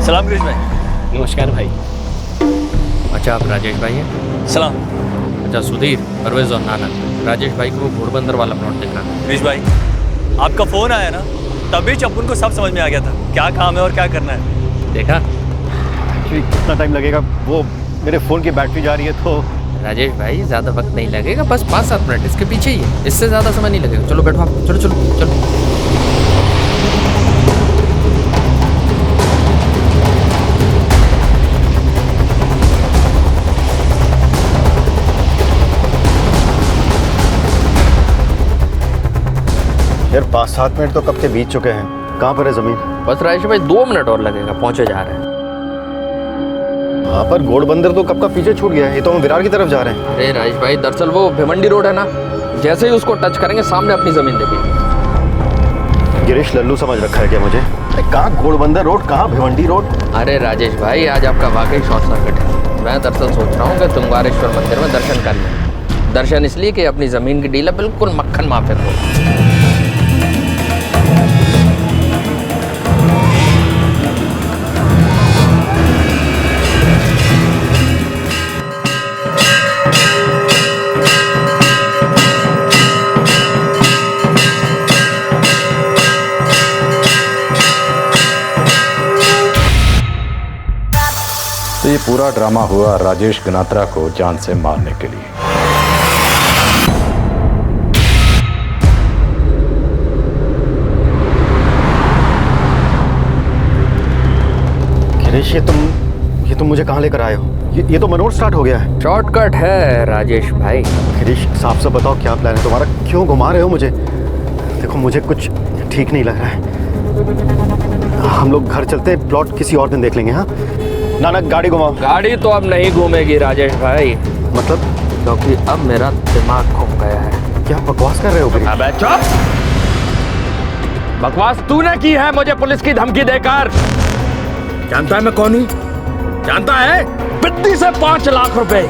सलाम गिरीश भाई। नमस्कार भाई। अच्छा, आप राजेश भाई हैं? सलाम। अच्छा, सुधीर, परवेज और नानक, राजेश भाई को घोड़बंदर वाला प्लॉट दिखा। गिरीश भाई, आपका फोन आया ना, तभी चप्पन को सब समझ में आ गया था क्या काम है और क्या करना है। देखा? कितना टाइम लगेगा? वो मेरे फ़ोन की बैटरी जा रही है तो। राजेश भाई, ज़्यादा वक्त नहीं लगेगा, बस 5-7 मिनट, इसके पीछे ही है, इससे ज़्यादा समय नहीं लगेगा। चलो बैठो आप, चलो चलो चलो। यार 5-7 मिनट तो कब के बीत चुके हैं। कहाँ पर है ज़मीन? बस राजेश भाई 2 मिनट और लगेगा, पहुँचे जा रहे हैं। हाँ, पर घोड़बंदर तो कब का पीछे छूट गया है। ये तो हम विरार की तरफ जा रहे हैं। अरे राजेश भाई, दरअसल वो भिवंडी रोड है ना, जैसे ही उसको टच करेंगे सामने अपनी ज़मीन देखेंगे। गिरीश लल्लू समझ रखा है क्या मुझे? कहाँ घोड़बंदर रोड, कहाँ भिवंडी रोड? अरे राजेश भाई, आज आपका वाकई शॉर्ट सर्किट है। मैं दरअसल सोच रहा हूँ कि तुंगारेश्वर मंदिर में दर्शन कर लें। दर्शन इसलिए कि अपनी ज़मीन की डील बिल्कुल मक्खन माफिक हो। तो ये पूरा ड्रामा हुआ राजेश गनात्रा को जान से मारने के लिए। गिरीश, ये तुम मुझे कहाँ लेकर आए हो? ये तो मनोज स्टार्ट हो गया है। शॉर्टकट है राजेश भाई। गिरीश, साफ साफ बताओ क्या प्लान है तुम्हारा? क्यों घुमा रहे हो मुझे? देखो, मुझे कुछ ठीक नहीं लग रहा है। हम लोग घर चलते हैं, प्लॉट किसी और दिन देख लेंगे। हाँ नानक, गाड़ी घुमाओ। गाड़ी तो अब नहीं घूमेगी राजेश भाई। मतलब? क्योंकि अब मेरा दिमाग घूम गया है। क्या बकवास कर रहे हो? अबे चुप! बकवास तूने की है मुझे पुलिस की धमकी देकर। जानता है मैं कौन हूँ? जानता है? बिद्दी से 5 लाख रुपए,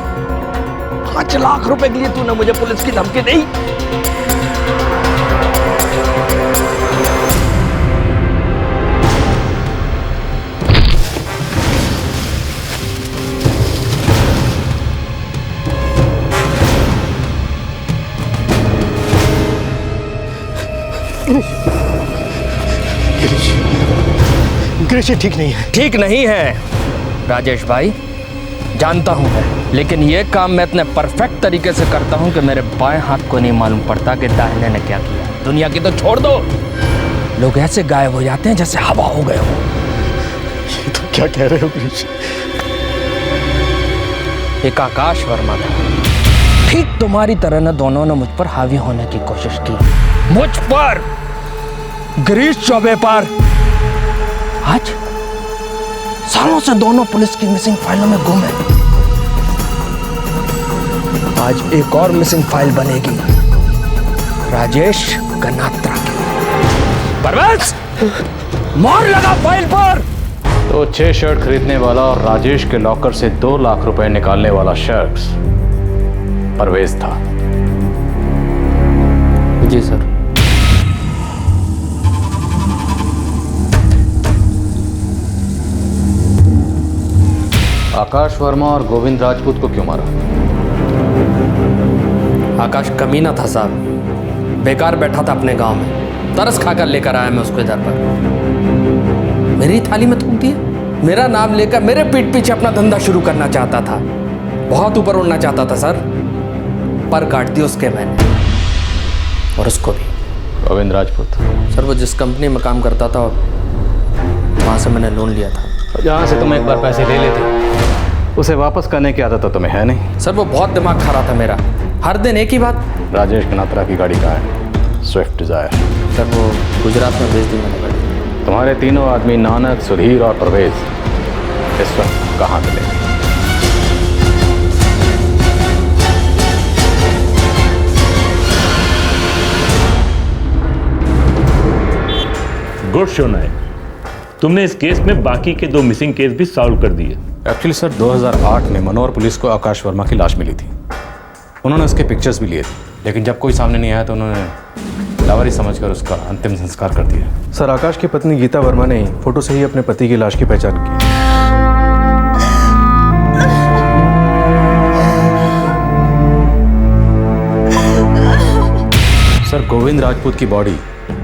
5 लाख रुपए के लिए तूने मुझे पुलिस की धमकी दी। गिरीश, ये ठीक नहीं है। ठीक नहीं है राजेश भाई, जानता हूं मैं, लेकिन ये काम मैं इतने परफेक्ट तरीके से करता हूं कि मेरे बाएं हाथ को नहीं मालूम पड़ता कि दाहिने ने क्या किया। दुनिया की तो छोड़ दो, लोग ऐसे गायब हो जाते हैं जैसे हवा हो गए हो। ये तो क्या कह रहे हो गिरीश? एक आकाश वर्मा था, ठीक तुम्हारी तरह न दोनों ने मुझ पर हावी होने की कोशिश की। मुझ पर, गिरीश चौबे पर। आज सालों से दोनों पुलिस की मिसिंग फाइलों में गुम है। आज एक और मिसिंग फाइल बनेगी राजेश गनात्रा की। परवेज, मार लगा फाइल पर। तो 6 शर्ट खरीदने वाला और राजेश के लॉकर से 2 लाख रुपए निकालने वाला शख्स परवेज था। जी सर। आकाश वर्मा और गोविंद राजपूत को क्यों मारा? आकाश कमीना था साहब, बेकार बैठा था अपने गांव में, तरस खाकर लेकर आया मैं उसको इधर पर। मेरी थाली में थूक दिया, मेरा नाम लेकर मेरे पीठ पीछे अपना धंधा शुरू करना चाहता था, बहुत ऊपर उड़ना चाहता था सर, पर काट दी उसके मैंने, और उसको भी। गोविंद राजपूत सर वो जिस कंपनी में काम करता था वहाँ से मैंने लोन लिया था। जहाँ से तुम एक बार पैसे ले लेते उसे वापस करने की आदत तो तुम्हें है नहीं। सर वो बहुत दिमाग खा रहा था मेरा, हर दिन एक ही बात। राजेश गनात्रा की गाड़ी कहाँ है? Swift Dzire. सर वो गुजरात में भेज दी मैंने गाड़ी। तुम्हारे तीनों आदमी नानक, सुधीर और परवेज इस वक्त कहाँ मिले? गुड शो नायक, तुमने इस केस में बाकी के 2 मिसिंग केस भी सॉल्व कर दिए। एक्चुअली सर 2008 में मनोहर पुलिस को आकाश वर्मा की लाश मिली थी, उन्होंने उसके पिक्चर्स भी लिए थे, लेकिन जब कोई सामने नहीं आया तो उन्होंने लावारिस समझकर उसका अंतिम संस्कार कर दिया। सर आकाश की पत्नी गीता वर्मा ने फोटो से ही अपने पति की लाश की पहचान की। सर गोविंद राजपूत की बॉडी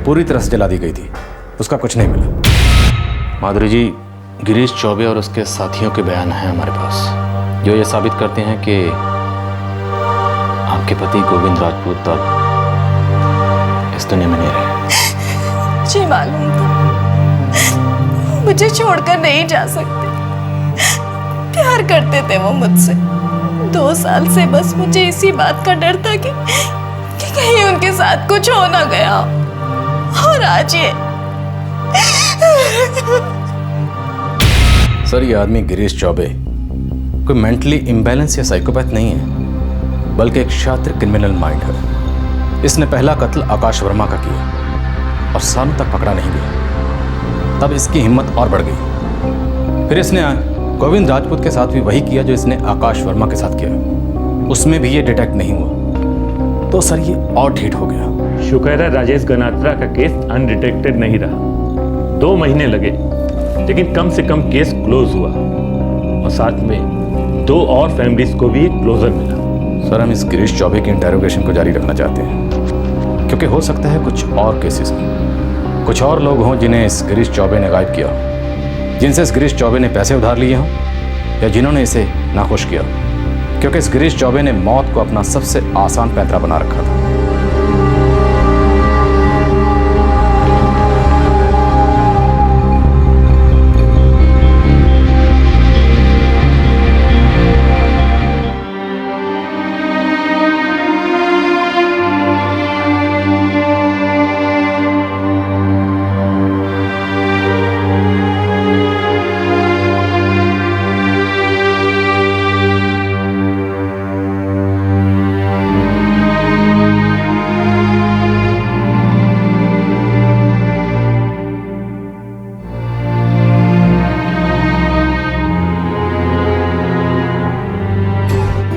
पूरी तरह से जला दी गई थी, उसका कुछ नहीं मिला। माधुरी जी, गिरीश चौबे और उसके साथियों के बयान हैं हमारे पास, जो ये साबित करते हैं कि आपके पति गोविंद राजपूत अब इस दुनिया में नहीं रहे। मुझे मालूम था, मुझे छोड़कर नहीं जा सकते। प्यार करते थे वो मुझसे, 2 साल से बस मुझे इसी बात का डर था कि कहीं उनके साथ कुछ हो ना गया, और आज ये। सर ये आदमी गिरीश चौबे कोई मेंटली इम्बैलेंस या साइकोपैथ नहीं है, बल्कि एक शातिर क्रिमिनल माइंड है। इसने पहला कत्ल आकाश वर्मा का किया और सालों तक पकड़ा नहीं गया, तब इसकी हिम्मत और बढ़ गई। फिर इसने गोविंद राजपूत के साथ भी वही किया जो इसने आकाश वर्मा के साथ किया, उसमें भी ये डिटेक्ट नहीं हुआ, तो सर ये और ढीठ हो गया। शुक्र है राजेश गनात्रा का केस अनडिटेक्टेड नहीं रहा, 2 महीने लगे, लेकिन कम से कम केस क्लोज हुआ, और साथ में 2 और फैमिलीज को भी एक क्लोजर मिला। सर हम इस गिरीश चौबे की इंटेरोगेशन को जारी रखना चाहते हैं, क्योंकि हो सकता है कुछ और केसेस में कुछ और लोग हों जिन्हें इस गिरीश चौबे ने गायब किया हो, जिनसे इस गिरीश चौबे ने पैसे उधार लिए हों, या जिन्होंने इसे नाखुश किया, क्योंकि इस गिरीश चौबे ने मौत को अपना सबसे आसान पैंतरा बना रखा था।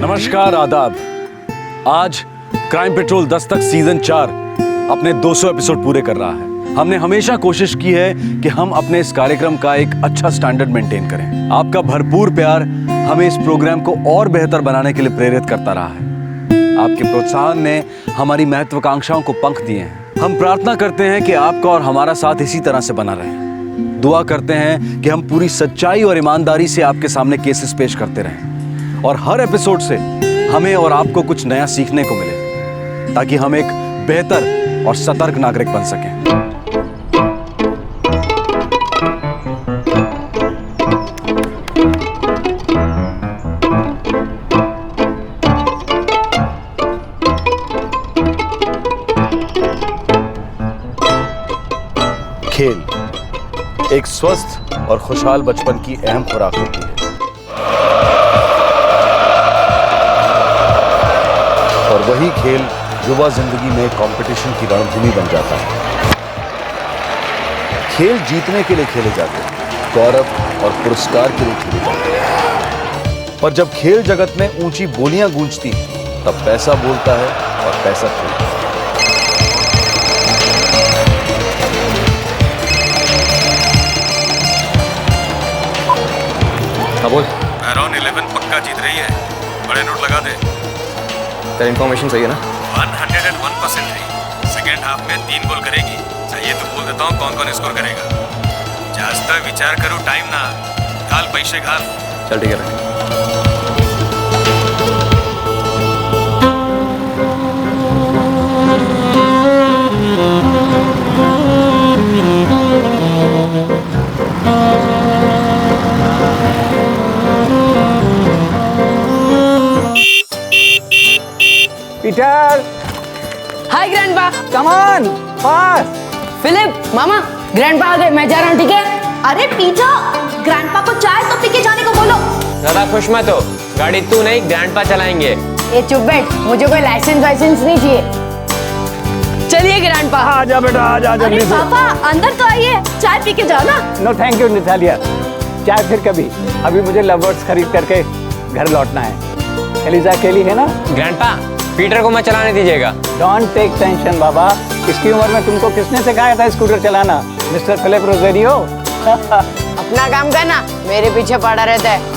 नमस्कार, आदाब। आज क्राइम पेट्रोल दस्तक सीजन 4 अपने 200 एपिसोड पूरे कर रहा है। हमने हमेशा कोशिश की है कि हम अपने इस कार्यक्रम का एक अच्छा स्टैंडर्ड मेंटेन करें। आपका भरपूर प्यार हमें इस प्रोग्राम को और बेहतर बनाने के लिए प्रेरित करता रहा है। आपके प्रोत्साहन ने हमारी महत्वाकांक्षाओं को पंख दिए हैं। हम प्रार्थना करते हैं कि आपका और हमारा साथ इसी तरह से बना रहे। दुआ करते हैं कि हम पूरी सच्चाई और ईमानदारी से आपके सामने केसेस पेश करते रहें, और हर एपिसोड से हमें और आपको कुछ नया सीखने को मिले, ताकि हम एक बेहतर और सतर्क नागरिक बन सकें। खेल एक स्वस्थ और खुशहाल बचपन की अहम खुराक होती है, और वही खेल युवा जिंदगी में कंपटीशन की रणभूमि बन जाता है। खेल जीतने के लिए खेले जाते हैं, गौरव और पुरस्कार के लिए खेले जाते हैं। पर जब खेल जगत में ऊंची बोलियां गूंजती हैं, तब पैसा बोलता है और पैसा खेलता है। हाँ बोल। अराउंड 11 पक्का जीत रही है, बड़े नोट लगा दे। तेरी इन्फॉर्मेशन सही है ना? 101% रही। सेकेंड हाफ में 3 गोल करेगी। चाहिए तो बोल देता हूँ कौन कौन स्कोर करेगा। जास्त विचार करो, टाइम ना घाल, पैसे घाल। चल ठीक है। Peter. Hi grandpa. Come on fast. Philip मामा, ग्रैंडपा आ गए, मैं जा रहा हूँ, ठीक है? अरे पीटर, ग्रैंडपा को चाय तो पी के जाने को बोलो। ज्यादा खुश मत हो, गाड़ी तू नहीं ग्रैंडपा चलाएंगे। ये चुप बैठ, मुझे कोई लाइसेंस नहीं चाहिए। चलिए ग्रैंडपा। आजा बेटा, आजा अरे जल्दी से। पापा अंदर तो आइए, चाय पी के जाओ ना। नो थैंक यू नितालिया, चाय फिर कभी। अभी मुझे लवर्स खरीद करके घर लौटना है। एलिजा अकेली है ना? ग्रैंडपा, पीटर को मत चलाने दीजिएगा। डोंट टेक टेंशन बाबा, इसकी उम्र में तुमको किसने सिखाया था स्कूटर चलाना? Mr Philip Rogerio. अपना काम करना, मेरे पीछे पड़ा रहता है।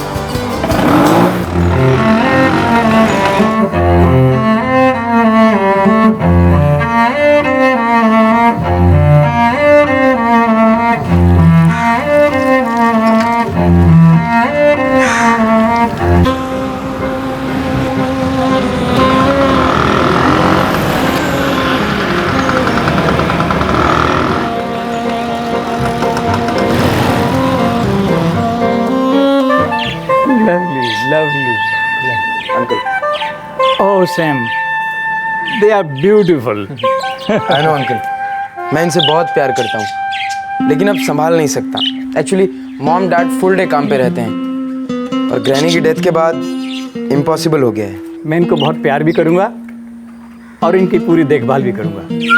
Lovely. Uncle. Oh, Sam. They are beautiful. I know, uncle. मैं इनसे बहुत प्यार करता हूँ, लेकिन अब संभाल नहीं सकता। Actually mom dad full day काम पे रहते हैं और ग्रैनी की डेथ के बाद इम्पॉसिबल हो गया है। मैं इनको बहुत प्यार भी करूँगा और इनकी पूरी देखभाल भी करूँगा।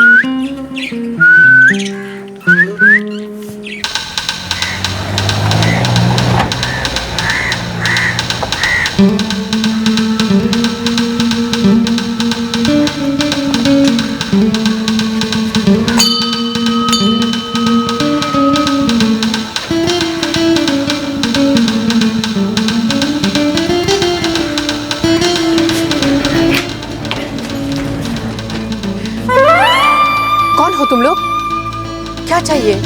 कौन हो तुम लोग? क्या चाहिए?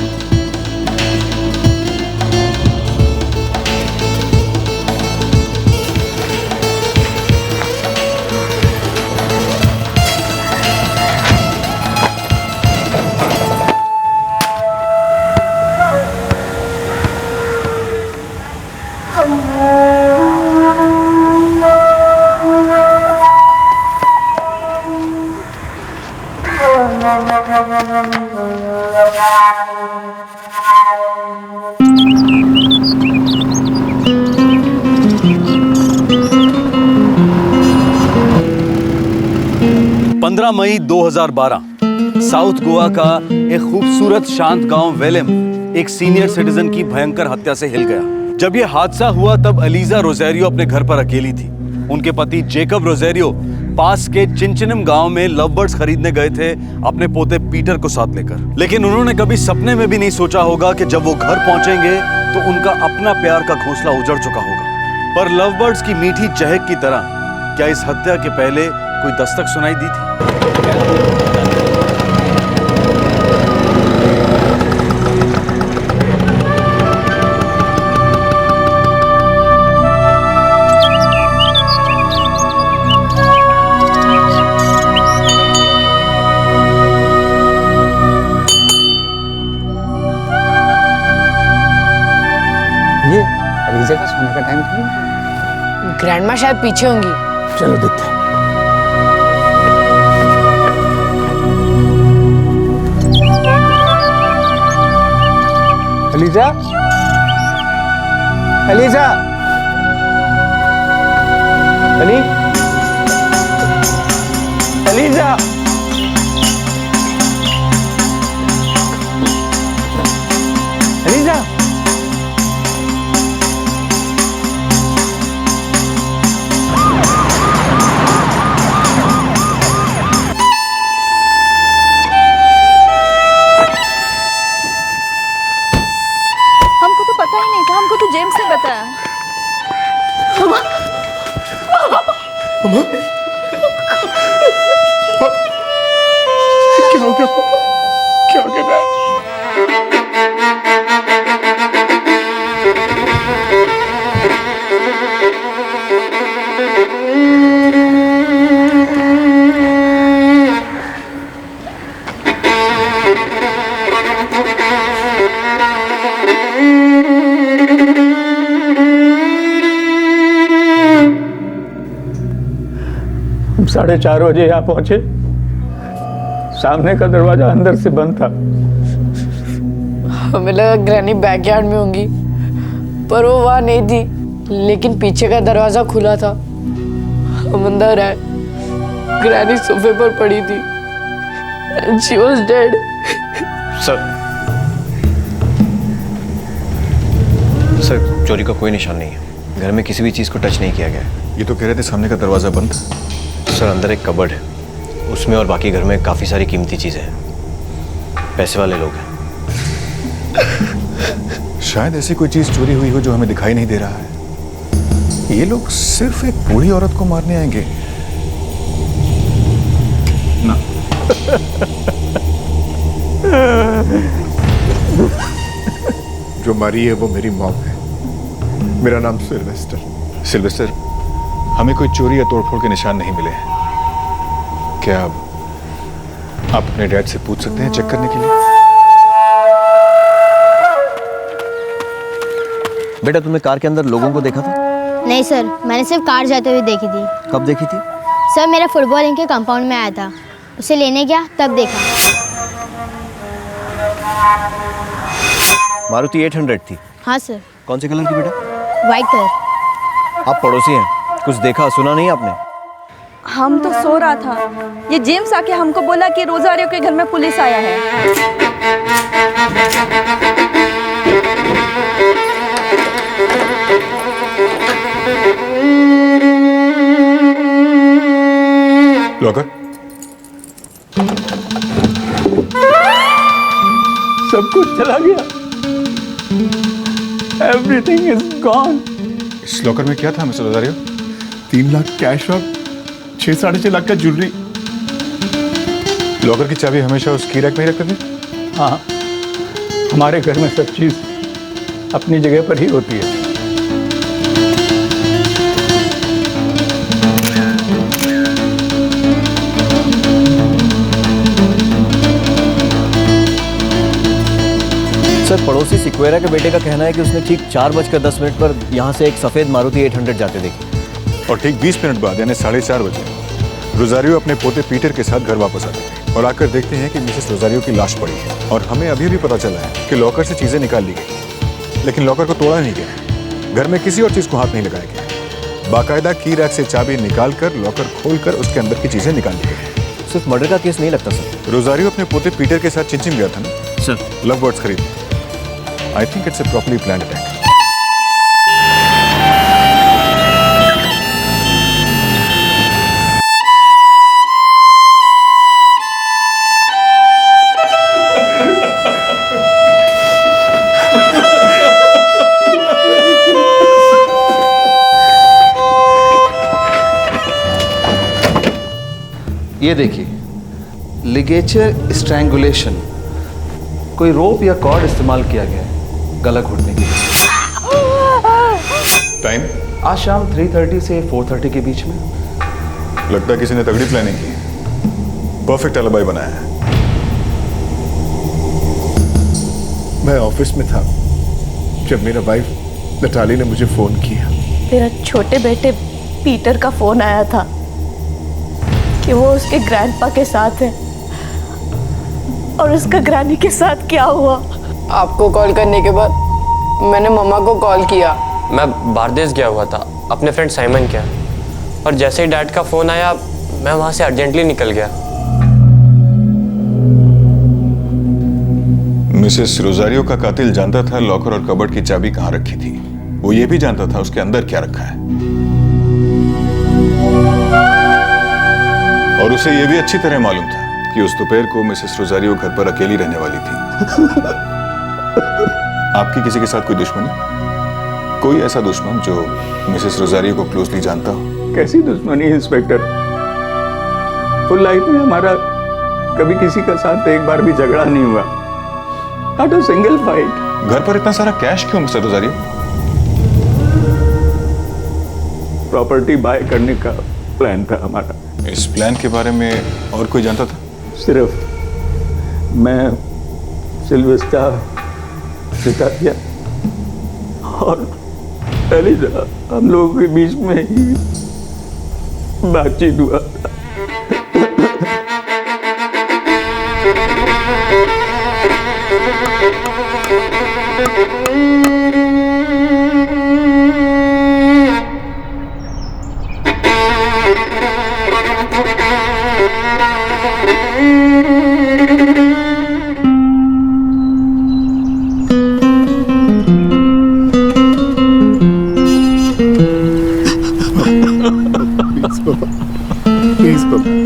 मई 2012 साउथ गोवा का एक खूबसूरत शांत गांव वेलेम एक सीनियर सिटीजन की भयंकर हत्या से हिल गया। जब यह हादसा हुआ तब एलिजा रोजेरियो अपने घर पर अकेली थी। उनके पति जेकब रोजेरियो पास के चिंचिनम गांव में लव बर्ड्स खरीदने गए थे अपने पोते पीटर को साथ लेकर। लेकिन उन्होंने कभी सपने में भी नहीं सोचा होगा कि जब वो घर पहुंचेंगे तो उनका अपना प्यार का घोंसला उजड़ चुका होगा। पर लव बर्ड्स की मीठी चहक की तरह क्या इस हत्या के पहले कोई दस्तक सुनाई दी थी? ये एलिजा का सोने का टाइम था। ग्रैंडमा शायद पीछे होंगी। चलो देखते हैं। Eliza, Eliza, Ellie, Eliza, Eliza. हमको तो पता ही नहीं था, हमको तो जेम्स ने बताया। क्या कर रहा है? हम 4:30 बजे यहाँ पहुंचे। सामने का दरवाजा अंदर से बंद था। हमें लगा ग्रैनी बैकयार्ड में होंगी, पर वो वहाँ नहीं थी। लेकिन पीछे का दरवाजा खुला था। हम अंदर आए, ग्रैनी सोफे पर पड़ी थी। And she was dead. Sir चोरी का कोई निशान नहीं है। घर में किसी भी चीज़ को टच नहीं किया गया है। ये तो कह रहे थे सामने का दरवाजा बंद। सर अंदर एक कबर्ड है, उसमें और बाकी घर में काफ़ी सारी कीमती चीज़ें हैं। पैसे वाले लोग हैं। शायद ऐसी कोई चीज चोरी हुई हो जो हमें दिखाई नहीं दे रहा है। ये लोग सिर्फ एक बूढ़ी औरत को मारने आएंगे ना। जो मारी है वो मेरी मॉम है। मेरा नाम सिल्वेस्टर। सिल्वेस्टर, हमें कोई चोरी या तोड़फोड़ के निशान नहीं मिले हैं। क्या आप अपने डैड से पूछ सकते हैं चेक करने के लिए? बेटा तुमने कार के अंदर लोगों को देखा था? नहीं सर, मैंने सिर्फ कार जाते हुए देखी थी। कब देखी थी? सर मेरा फुटबॉल इनके कंपाउंड में आया था, उसे लेने गया तब देखा। मारुति 800 थी। हाँ सर। कौन से कलर की बेटा? White colour. आप पड़ोसी हैं, कुछ देखा सुना नहीं आपने? हम तो सो रहा था, ये जेम्स आके हमको बोला कि रोजारियो के घर में पुलिस आया है। लॉकर? सब कुछ चला गया। Everything is gone. इस लॉकर में क्या था मिस्टर रोजारियो? 3 लाख कैश और 6-6.5 लाख का ज्वेलरी। लॉकर की चाबी हमेशा उस की रैक में ही रखते थे? हाँ, हमारे घर में सब चीज अपनी जगह पर ही होती है। सर पड़ोसी सिक्वेरा के बेटे का कहना है कि उसने ठीक 4:10 पर यहाँ से एक सफ़ेद मारुति 800 जाते देखी। और ठीक 20 मिनट बाद यानी 4:30 बजे रोजारियो अपने पोते पीटर के साथ घर वापस आते हैं और आकर देखते हैं कि मिसेस रोजारियो की लाश पड़ी है। और हमें अभी भी पता चला है कि लॉकर से चीज़ें निकाल ली गई, लेकिन लॉकर को तोड़ा नहीं गया। घर में किसी और चीज़ को हाथ नहीं लगाया गया। बाकायदा की रैक से चाबी निकाल कर लॉकर खोल कर उसके अंदर की चीज़ें निकाल ली गई। सिर्फ मर्डर का केस नहीं लगता सर। रोजारियो अपने पोते पीटर के साथ चिंचिन गया था ना सर, लव बर्ड्स खरीदने। I think it's a properly planned attack. ये देखिए, लिगेचर स्ट्रैंगुलेशन, कोई रोप या कॉर्ड इस्तेमाल किया गया है गला घोटने के लिए। टाइम? आज शाम 3:30 से 4:30 के बीच में। लगता है किसी ने तगड़ी प्लानिंग की, परफेक्ट एलिबाई बनाया है। मैं ऑफिस में था जब मेरा वाइफ नटाली ने मुझे फोन किया। तेरा छोटे बेटे पीटर का फोन आया था कि वो उसके ग्रैंडपा के साथ है और उसका ग्रैनी के साथ क्या हुआ। आपको कॉल करने के बाद मैंने मम्मा को कॉल किया। मैं बारदेस गया हुआ था अपने फ्रेंड साइमन के, और जैसे ही डैड का फ़ोन आया मैं वहाँ से अर्जेंटली निकल गया। मिसेस रोजारियो का कातिल जानता था लॉकर और कबर्ड की चाबी कहाँ रखी थी। वो ये भी जानता था उसके अंदर क्या रखा है, और उसे ये भी अच्छी तरह मालूम था कि उस दोपहर को मिसेस रोजारियो घर पर अकेली रहने वाली थी। आपकी किसी के साथ कोई दुश्मनी? कोई ऐसा दुश्मन जो मिसेस रोजारियो को क्लोजली जानता हो? कैसी दुश्मनी इंस्पेक्टर? फुल लाइफ में हमारा कभी किसी के साथ एक बार भी झगड़ा नहीं हुआ, नॉट अ सिंगल फाइट। घर पर इतना सारा कैश क्यों मिस्टर रोजारियो? प्रॉपर्टी बाय करने का प्लान था हमारा। इस प्लान के बारे में और कोई जानता था? सिर्फ मैं, सिल्वेस्टा, सितारिया और एलिजा, हम लोगों के बीच में ही बातचीत हुआ था। प्लीज पापा।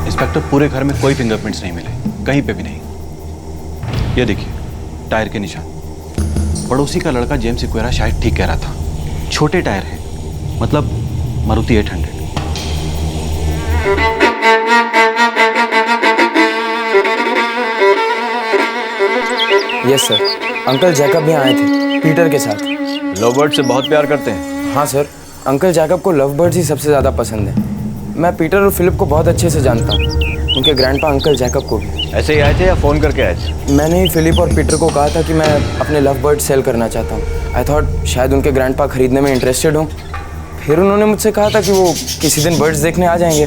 इंस्पेक्टर, पूरे घर में कोई फिंगरप्रिंट्स नहीं मिले, कहीं पे भी नहीं। ये देखिए, टायर के निशान। पड़ोसी का लड़का जेम्स इक्वेरा शायद ठीक कह रहा था, छोटे टायर हैं, मतलब Maruti 800। Yes sir, uncle Jacob भी आए थे पीटर के साथ। लव बर्ड से बहुत प्यार करते हैं? हाँ सर, अंकल जैकब को लव बर्ड्स ही सबसे ज़्यादा पसंद है। मैं पीटर और फिलिप को बहुत अच्छे से जानता हूँ, उनके ग्रैंडपा अंकल जैकब को भी। ऐसे ही आए थे या फ़ोन करके आए थे? मैंने ही फिलिप और पीटर को कहा था कि मैं अपने लव बर्ड सेल करना चाहता हूँ। आई थॉट शायद उनके ग्रैंडपा खरीदने में इंटरेस्टेड हों। फिर उन्होंने मुझसे कहा था कि वो किसी दिन बर्ड्स देखने आ जाएंगे।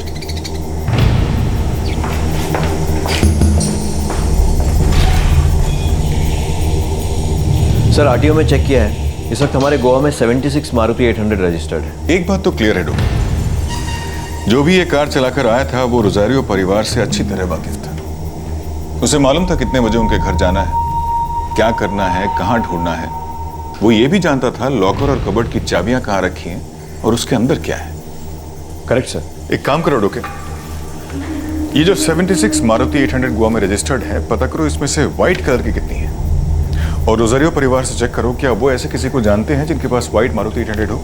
सर, आरटीओ में चेक किया है, इस वक्त हमारे गोवा में 76 मारुति 800 रजिस्टर्ड है। एक बात तो क्लियर है डॉक्टर, जो भी ये कार चलाकर आया था वो रोजारियो परिवार से अच्छी तरह वाकिफ था। उसे मालूम था कितने बजे उनके घर जाना है, क्या करना है, कहाँ ढूंढना है। वो ये भी जानता था लॉकर और कबर्ड की चाबियां कहाँ रखी हैं और उसके अंदर क्या है। Correct sir. एक काम करो डोके, ये जो 76 मारुति 800 गोवा में रजिस्टर्ड है, पता करो इसमें से व्हाइट कलर की कितनी है, और रोजारियो परिवार से चेक करो क्या वो ऐसे किसी को जानते हैं जिनके पास व्हाइट मारुति 800 हो।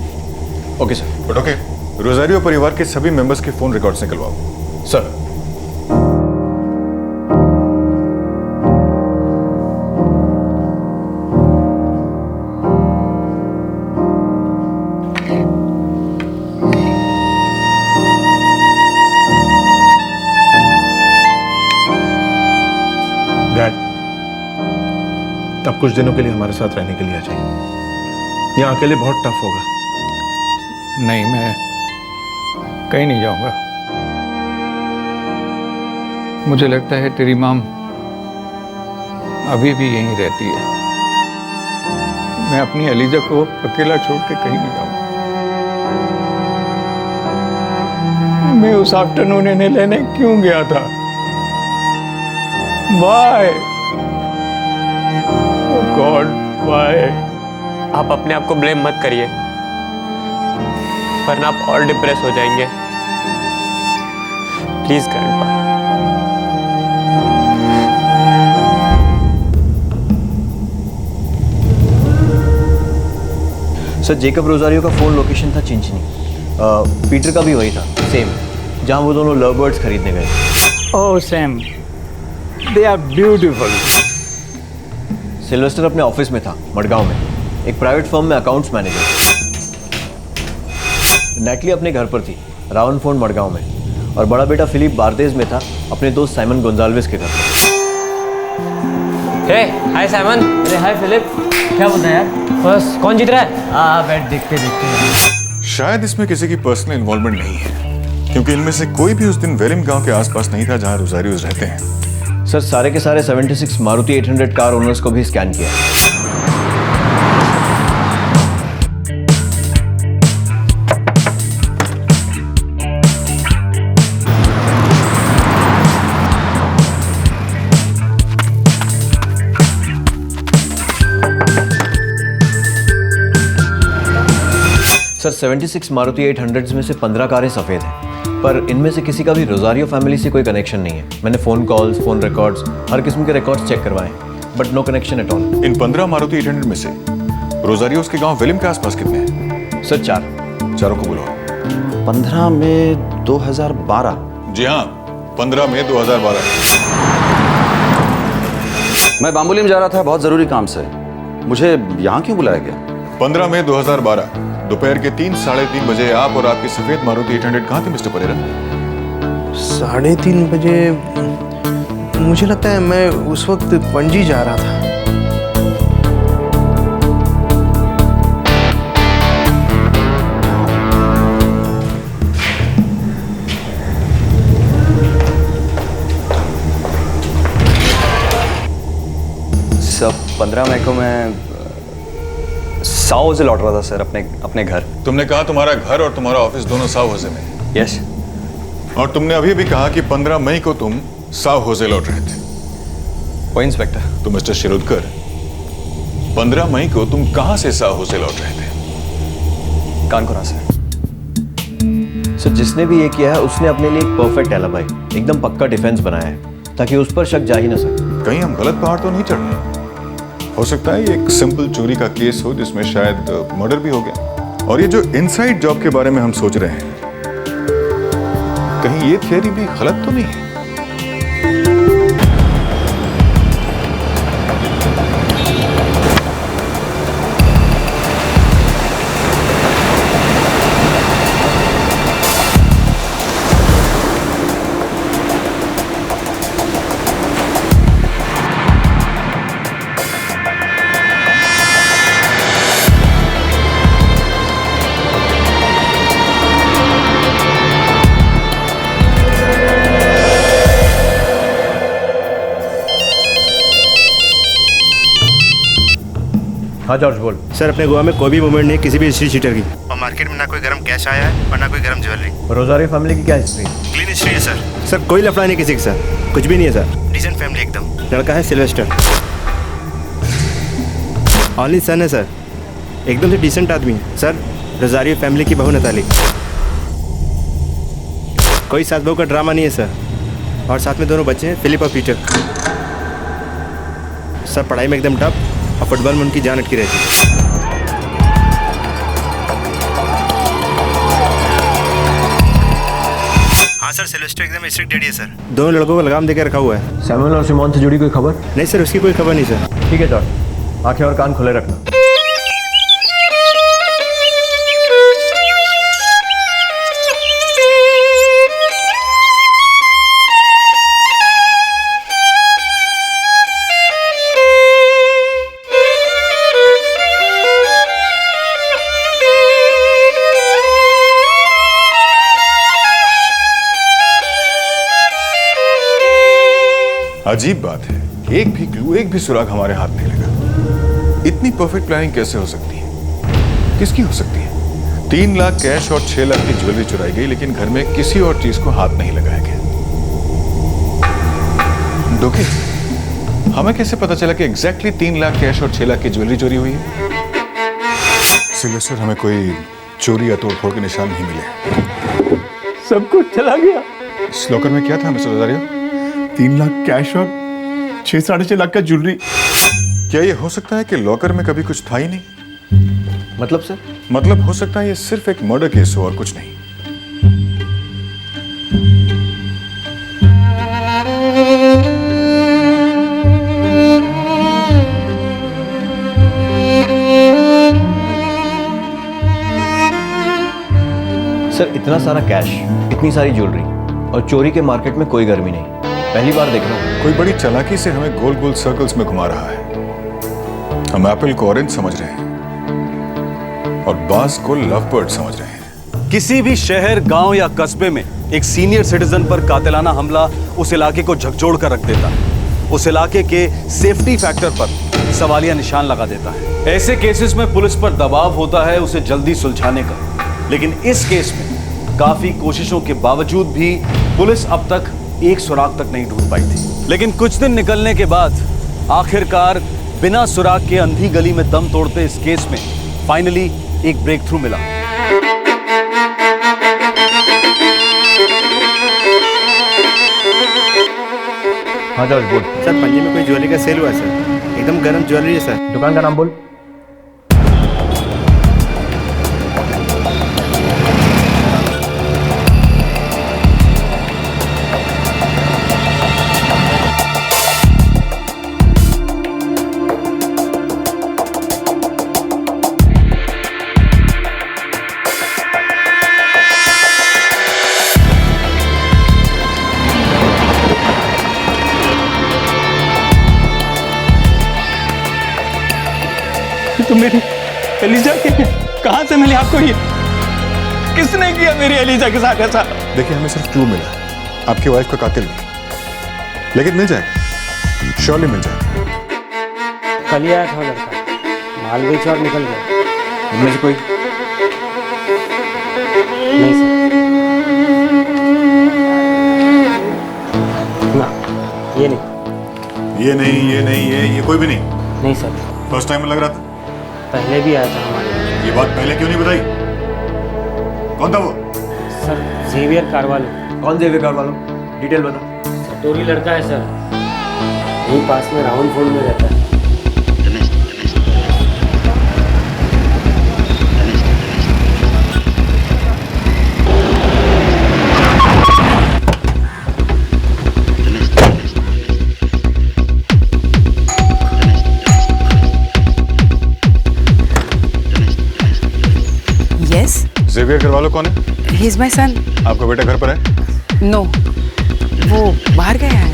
Okay sir. But okay, Rosario परिवार के सभी मेंबर्स के फोन रिकॉर्ड्स निकलवाओ। सर। डैड, अब कुछ दिनों के लिए हमारे साथ रहने के लिए आ जाइए। यहाँ अकेले बहुत टफ होगा। नहीं, मैं कहीं नहीं जाऊंगा। मुझे लगता है तेरी माम अभी भी यहीं रहती है। मैं अपनी एलिजा को अकेला छोड़ के कहीं नहीं जाऊंगा। मैं उस आफ्टरनून इन्हें लेने क्यों गया था? Why? Oh God, why? आप अपने आप को ब्लेम मत करिए, वरना आप और डिप्रेस हो जाएंगे। Please grandpa. Sir, Jacob Rosario का फोन लोकेशन था चिंचनी। पीटर का भी वही था, सेम, जहां वो दोनों लव बर्ड्स खरीदने गए। Oh Sam, they are beautiful. Sylvester अपने ऑफिस में था मडगांव में, एक प्राइवेट फर्म में अकाउंट्स मैनेजर। नैटली अपने घर पर थी, रावन फोन मडगांव में, और बड़ा बेटा फिलिप बारदेज में था अपने दोस्त साइमन गोंजाल्वेस के घर पर। हे, हाय साइमन। अरे हाय फिलिप, क्या बोलता है यार? बस, कौन जीत रहा है? बैठ, देखते देखते। शायद इसमें किसी की पर्सनल इन्वॉल्वमेंट नहीं है, क्योंकि इनमें से कोई भी उस दिन वेलिम गांव के आसपास नहीं था जहां रोजारियोस रहते हैं। सर, सारे के सारे 76 मारुति 800 कार ओनर्स को भी स्कैन किया। सर 76 मारुति 800s में से 15 कारें सफ़ेद हैं, पर इनमें से किसी का भी रोजारियो फैमिली से कोई कनेक्शन नहीं है। मैंने फ़ोन कॉल्स, फ़ोन रिकॉर्ड्स, हर किस्म के रिकॉर्ड्स चेक करवाए, but no connection at all. इन 15 मारुति 800 में से रोजारियोस के गांव विलियम के आसपास कितने हैं? सर 4। चारों को बुलाओ। 15 में 2012। जी हाँ, 15 में 2012। मैं बाम्बोली में जा रहा था बहुत ज़रूरी काम से। मुझे यहाँ क्यों बुलाया गया? 15 मई 2012 दोपहर के 3, साढ़े 3 बजे आप और आपकी सफेद मारुति 800 कहाँ थे मिस्टर परेरा? 3:30 बजे मुझे लगता है मैं उस वक्त पणजी जा रहा था। सब 15 मई को मैं साउथ से लौट रहा था सर, अपने घर। तुमने कहा तुम्हारा घर और तुम्हारा ऑफिस दोनों साव होजे में? यस। और तुमने अभी भी कहा कि 15 मई को तुम साव होजे लौट रहे थे। वो इंस्पेक्टर। तो मिस्टर शिरोडकर, 15 मई को तुम कहां से साव होजे लौट रहे थे? कानपुरा से। सर जिसने भी ये किया है उसने अपने लिए एक परफेक्ट एलिबाई, एकदम पक्का डिफेंस बनाया है ताकि उस पर शक जा ही ना सके। कहीं हम गलत पहाड़ तो नहीं चढ़ रहे? हो सकता है ये एक सिंपल चोरी का केस हो जिसमें शायद मर्डर भी हो गया। और ये जो इनसाइड जॉब के बारे में हम सोच रहे हैं, कहीं ये थियरी भी गलत तो नहीं है? हाँ जॉर्ज बोल। सर अपने गोवा में कोई भी मूवमेंट नहीं है किसी भी हिस्ट्री शीटर की, और मार्केट में ना कोई गर्म कैश आया है और ना कोई गर्म ज्वेलरी। रोजारियो फैमिली की क्या हिस्ट्री? क्लीन हिस्ट्री है सर। सर कोई लफड़ा नहीं किसी के साथ, कुछ भी नहीं है सर। डिसेंट फैमिली एकदम। लड़का है सिल्वेस्टर, ऑनली सन है सर, एकदम से डिसेंट आदमी है सर। रोजारियो फैमिली की बहू नताली, कोई सास बहू का ड्रामा नहीं है सर। और साथ में दोनों बच्चे हैं, फिलिप और पीटर। सब पढ़ाई में एकदम टफ और फुटबॉल में उनकी जान अटकी रहती है। हाँ सर, सिल्वेस्टर एकदम स्ट्रिक्ट डैडी है सर। दोनों लड़कों को लगाम देकर रखा हुआ है। सैमुअल और सिमोन से जुड़ी कोई खबर? नहीं सर, उसकी कोई खबर नहीं सर। ठीक है जॉर्ज, आंखें और कान खुले रखना। अजीब बात है, एक भी क्लू, एक भी सुराग हमारे हाथ नहीं लगा। इतनी परफेक्ट प्लानिंग कैसे हो सकती है? किसकी हो सकती है? 3 लाख कैश और 6 लाख की ज्वेलरी चुराई गई, लेकिन घर में किसी और चीज को हाथ नहीं लगाया गया। डोके, हमें कैसे पता चला कि एग्जैक्टली 3 लाख कैश और 6 लाख की ज्वेलरी चोरी हुई है? सिल्वेस्टर, हमें कोई चोरी या तोड़फोड़ के निशान नहीं मिले। सब कुछ चला गया। इस लॉकर में क्या था मिस्टर रोजारियो? 3 लाख कैश और 6 साढ़े 6 लाख का ज्वेलरी। क्या ये हो सकता है कि लॉकर में कभी कुछ था ही नहीं? मतलब सर? मतलब हो सकता है ये सिर्फ एक मर्डर केस हो और कुछ नहीं। सर इतना सारा कैश, इतनी सारी ज्वेलरी और चोरी के मार्केट में कोई गर्मी नहीं, पहली बार देख रहा हूं। कोई बड़ी चालाकी से हमें गोल गोल सर्कल्स में घुमा रहा है। हम एप्पल को ऑरेंज समझ रहे हैं और बास को लव बर्ड समझ रहे हैं। किसी भी शहर, गांव या कस्बे में एक सीनियर सिटीजन पर कातिलाना हमला उस इलाके को झकझोर कर रख देता है, उस इलाके के सेफ्टी फैक्टर पर सवालिया निशान लगा देता है। ऐसे केसेस में पुलिस पर दबाव होता है उसे जल्दी सुलझाने का, लेकिन इस केस में काफी कोशिशों के बावजूद भी पुलिस अब तक एक सुराग तक नहीं ढूंढ पाई थी। लेकिन कुछ दिन निकलने के बाद आखिरकार बिना सुराग के अंधी गली में दम तोड़ते इस केस में फाइनली एक ब्रेक थ्रू मिला। हाँ जॉर्ज बोल। सर पंजे में कोई ज्वेलरी का सेल हुआ है सर, एकदम गर्म ज्वेलरी है सर। दुकान का नाम बोल। तो मेरी एलिजा के कहाँ से मिली आपको ये? किसने किया मेरी एलिजा के साथ ऐसा? देखिए हमें सिर्फ क्लू मिला, आपकी वाइफ का कातिल नहीं, लेकिन मिल जाएगा, श्योरली मिल जाएगा। कल ही आया था लड़का, माल बेच और निकल गया। इनमें से कोई? नहीं सर, ना ये नहीं, ये कोई भी नहीं। नहीं सर। फर्स्ट टाइम लग रहा था। पहले भी आया था हमारे। ये बात पहले क्यों नहीं बताई? कौन था वो? Sir Xavier Carvalho. कौन जेवियर कारवालो? डिटेल बता। सटोरी लड़का है सर, यहीं पास में राउंड फोल्ड में रहता है। जेवियर करवालो कौन है? He is my son. आपका बेटा घर पर है? नो, वो बाहर गया है।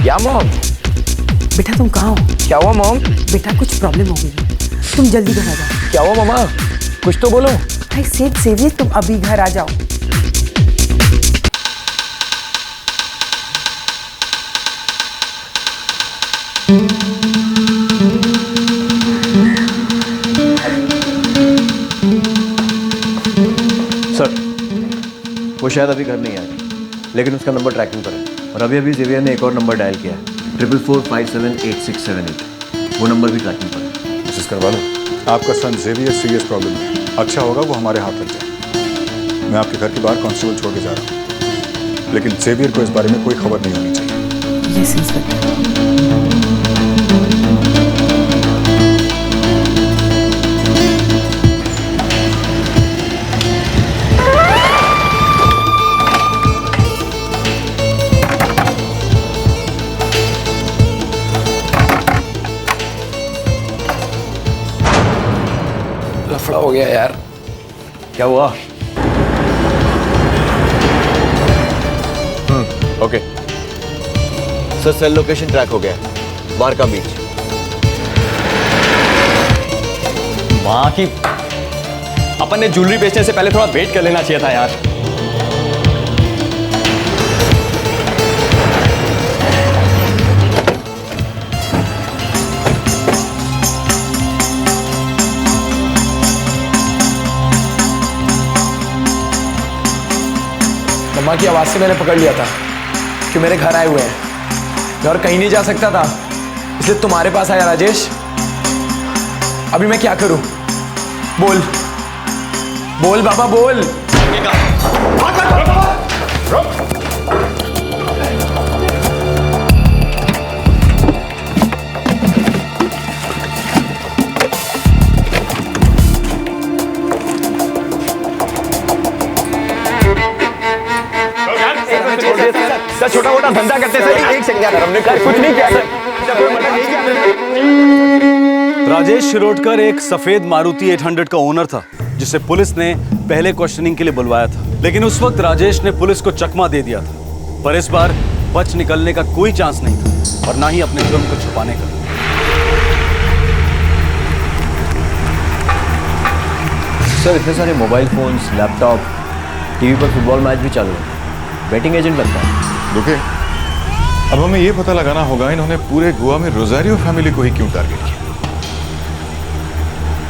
क्या मॉम? बेटा तुम कहाँ हो? क्या हुआ मॉम? बेटा कुछ प्रॉब्लम हो गई, तुम जल्दी घर आ जाओ। क्या हुआ मामा? कुछ तो बोलो। आई सेड सेवियर, तुम अभी घर आ जाओ। सर वो शायद अभी घर नहीं आया, लेकिन उसका नंबर ट्रैकिंग पर है और अभी अभी जेवियर ने एक और नंबर डायल किया है 4445786678। वो नंबर भी ट्रैकिंग पर है। मिसेस करवालो, आपका सन जेवियर सीरियस प्रॉब्लम है, अच्छा होगा वो हमारे हाथ लग जाए। मैं आपके घर के बाहर कांस्टेबल छोड़ के जा रहा हूँ, लेकिन जेवियर को इस बारे में कोई खबर नहीं होनी चाहिए। Yes inspector. लफड़ा हो गया यार। क्या हुआ? Okay sir, cell location track हो गया, बारका बीच। माँ की, अपन ने ज्वेलरी बेचने से पहले थोड़ा वेट कर लेना चाहिए था यार। मम्मा की आवाज से मैंने पकड़ लिया था कि मेरे घर आए हुए हैं, मैं और कहीं नहीं जा सकता था, इसलिए तुम्हारे पास आया राजेश। अभी मैं क्या करूं? बोल बोल बाबा बोल। सर छोटा मोटा धंधा करते सर, एक सेकंड यार, हमने कुछ नहीं किया सर। राजेश शिरोडकर एक सफेद मारुति 800 का ओनर था, जिसे पुलिस ने पहले क्वेश्चनिंग के लिए बुलवाया था। लेकिन उस वक्त राजेश ने पुलिस को चकमा दे दिया था, पर इस बार बच निकलने का कोई चांस नहीं था और ना ही अपने जुर्म को छुपाने का। सर इतने सारे मोबाइल फोन्स, लैपटॉप, टीवी पर फुटबॉल मैच भी चालू है, बेटिंग एजेंट लगता है। रुके, अब हमें यह पता लगाना होगा इन्होंने पूरे गोवा में रोजारियो फैमिली को ही क्यों टारगेट किया,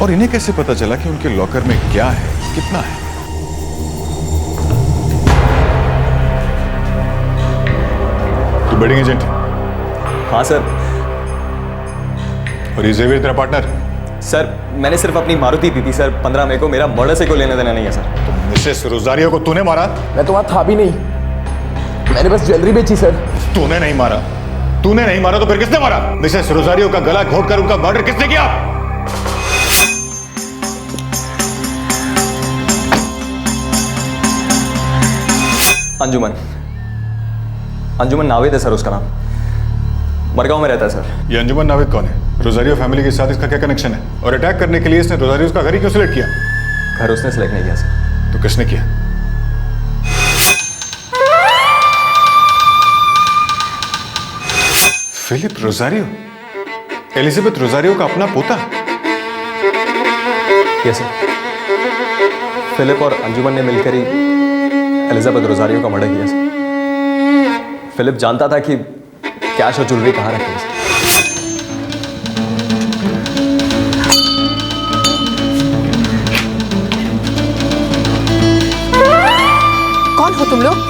और इन्हें कैसे पता चला कि उनके लॉकर में क्या है, कितना है। तू बेटिंग एजेंट है? हाँ सर। और ये जेवियर तेरा पार्टनर? सर मैंने सिर्फ अपनी मारुति पी थी सर। 15 मई को मेरा मर्डर से कोई लेना देना नहीं है सर। तो मिसेस रोजारियो को तूने मारा? मैं तो वहां था भी नहीं, मैंने बस ज्वेलरी बेची सर। तूने नहीं मारा? तूने नहीं मारा तो फिर किसने मारा? मिसेस रोजारियो का गला घोंटकर उनका मर्डर किसने किया? अंजुमन। अंजुमन नावेद है सर उसका नाम, मरगांव में रहता है सर। ये अंजुमन नावेद कौन है? रोजारियो फैमिली के साथ इसका क्या कनेक्शन है? और अटैक करने के लिए इसने रोजारियो का घर ही क्यों सिलेक्ट किया? घर उसने सिलेक्ट नहीं किया सर। तो किसने किया? फिलिप रोजारियो, एलिजाबेथ रोजारियो का अपना पोता? Yes sir. फिलिप और अंजुमन ने मिलकर ही एलिजाबेथ रोजारियो का मर्डर किया सर। फिलिप जानता था कि कैश और ज्वेलरी कहाँ रखी है सर। कौन हो तुम लोग?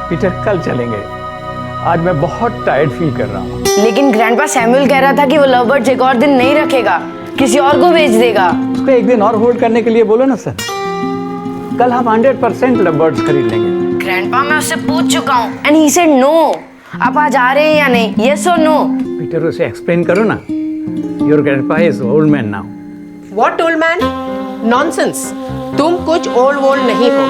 पीटर कल चलेंगे, आज मैं बहुत टायर्ड फील कर रहा हूँ। लेकिन ग्रैंडपा सैमुअल कह रहा था कि वो लव बर्ड्स एक और दिन नहीं रखेगा, किसी और को बेच देगा। उसको एक दिन और होल्ड करने के लिए बोलो ना सर। कल हम 100% लव बर्ड्स खरीद लेंगे। ग्रैंडपा मैं उससे पूछ चुका हूँ एंड ही सेड नो। आप आज आ रहे हैं या नहीं? यस और नो? पीटर उसे एक्सप्लेन करो ना। Your grandpa is old man now. What old man? Nonsense. तुम कुछ ओल्ड वोल्ड नहीं हो।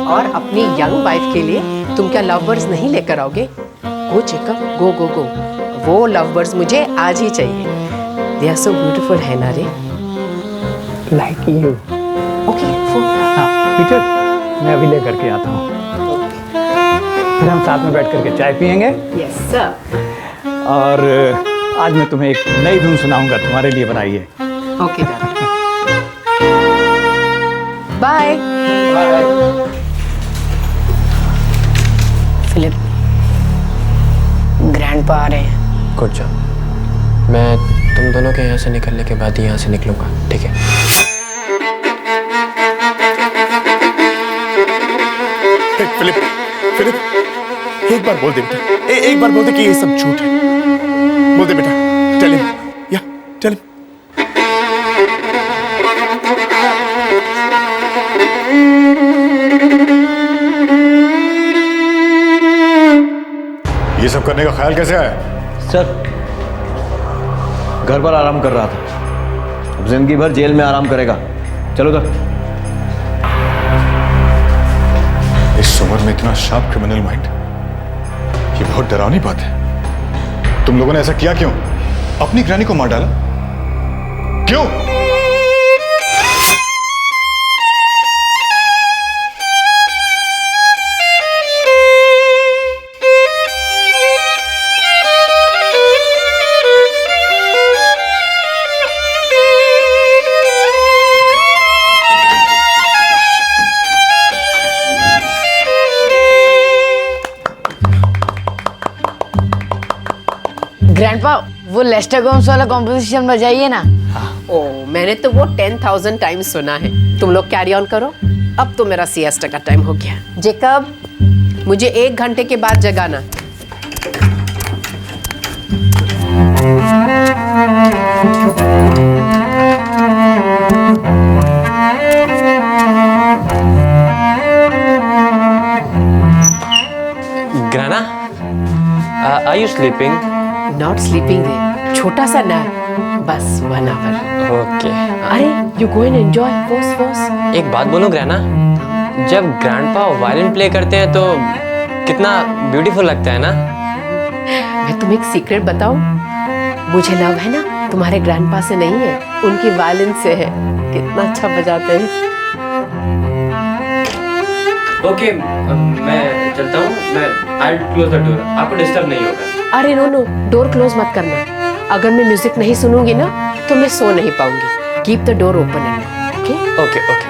और अपनी यंग वाइफ के लिए तुम क्या लव बर्ड्स नहीं लेकर आओगे? गो चेकअप, गो गो गो। वो लव बर्ड्स मुझे आज ही चाहिए। दे आर सो ब्यूटीफुल है ना रे? Like you. ओके हाँ पीटर, मैं अभी लेकर के आता हूँ। फिर हम साथ में बैठ करके चाय पियेंगे। Yes sir. और आज मैं तुम्हें एक नई धुन सुनाऊंगा, तुम्हारे लिए बनाई है। Okay bye. फिलिप, ग्रैंडपा आ रहे हैं। Good job. मैं तुम दोनों के यहाँ से निकलने के बाद ही यहाँ से निकलूंगा, ठीक है? फिलिप, फिलिप, एक बार बोल दे बेटा, एक बार बोल दे कि ये सब झूठ है। बोल दे बेटा, टेल हिम, या टेल हिम। ये सब करने का ख्याल कैसे आया? सर, घर पर आराम कर रहा था, अब जिंदगी भर जेल में आराम करेगा। चलो तो। इस उम्र में इतना शार्प क्रिमिनल माइंड, ये बहुत डरावनी बात है। तुम लोगों ने ऐसा किया क्यों? अपनी ग्रैनी को मार डाला क्यों? ग्रैंडपा, वो लेस्टर गोम्स वाला कॉम्पोजिशन बजाइए ना। ओ, मैंने तो वो 10,000 टाइम्स सुना है। तुम लोग कैरी ऑन करो, अब तो मेरा सिएस्टा का टाइम हो गया। जेकब, मुझे 1 घंटे के बाद जगाना। Granna, are you sleeping? Not sleeping रे, छोटा सा नैप। बस 1 आवर। ओके। अरे you go and enjoy first. एक बात बोलूं ग्रैना, जब ग्रैंडपा वायलिन प्ले करते हैं तो कितना ब्यूटीफुल लगता है ना। मैं तुम्हें एक सीक्रेट बताऊं, मुझे लव है ना तुम्हारे ग्रैंडपा से नहीं है, उनकी वायलिन से है। कितना अच्छा बजाते हैं। ओके, मैं चलता हूँ। मैं आई क्लोज द डोर, आपको डिस्टर्ब नहीं होगा। अरे नो, डोर क्लोज मत करना। अगर मैं म्यूजिक नहीं सुनूंगी ना तो मैं सो नहीं पाऊंगी। Keep the door open and okay. Okay okay.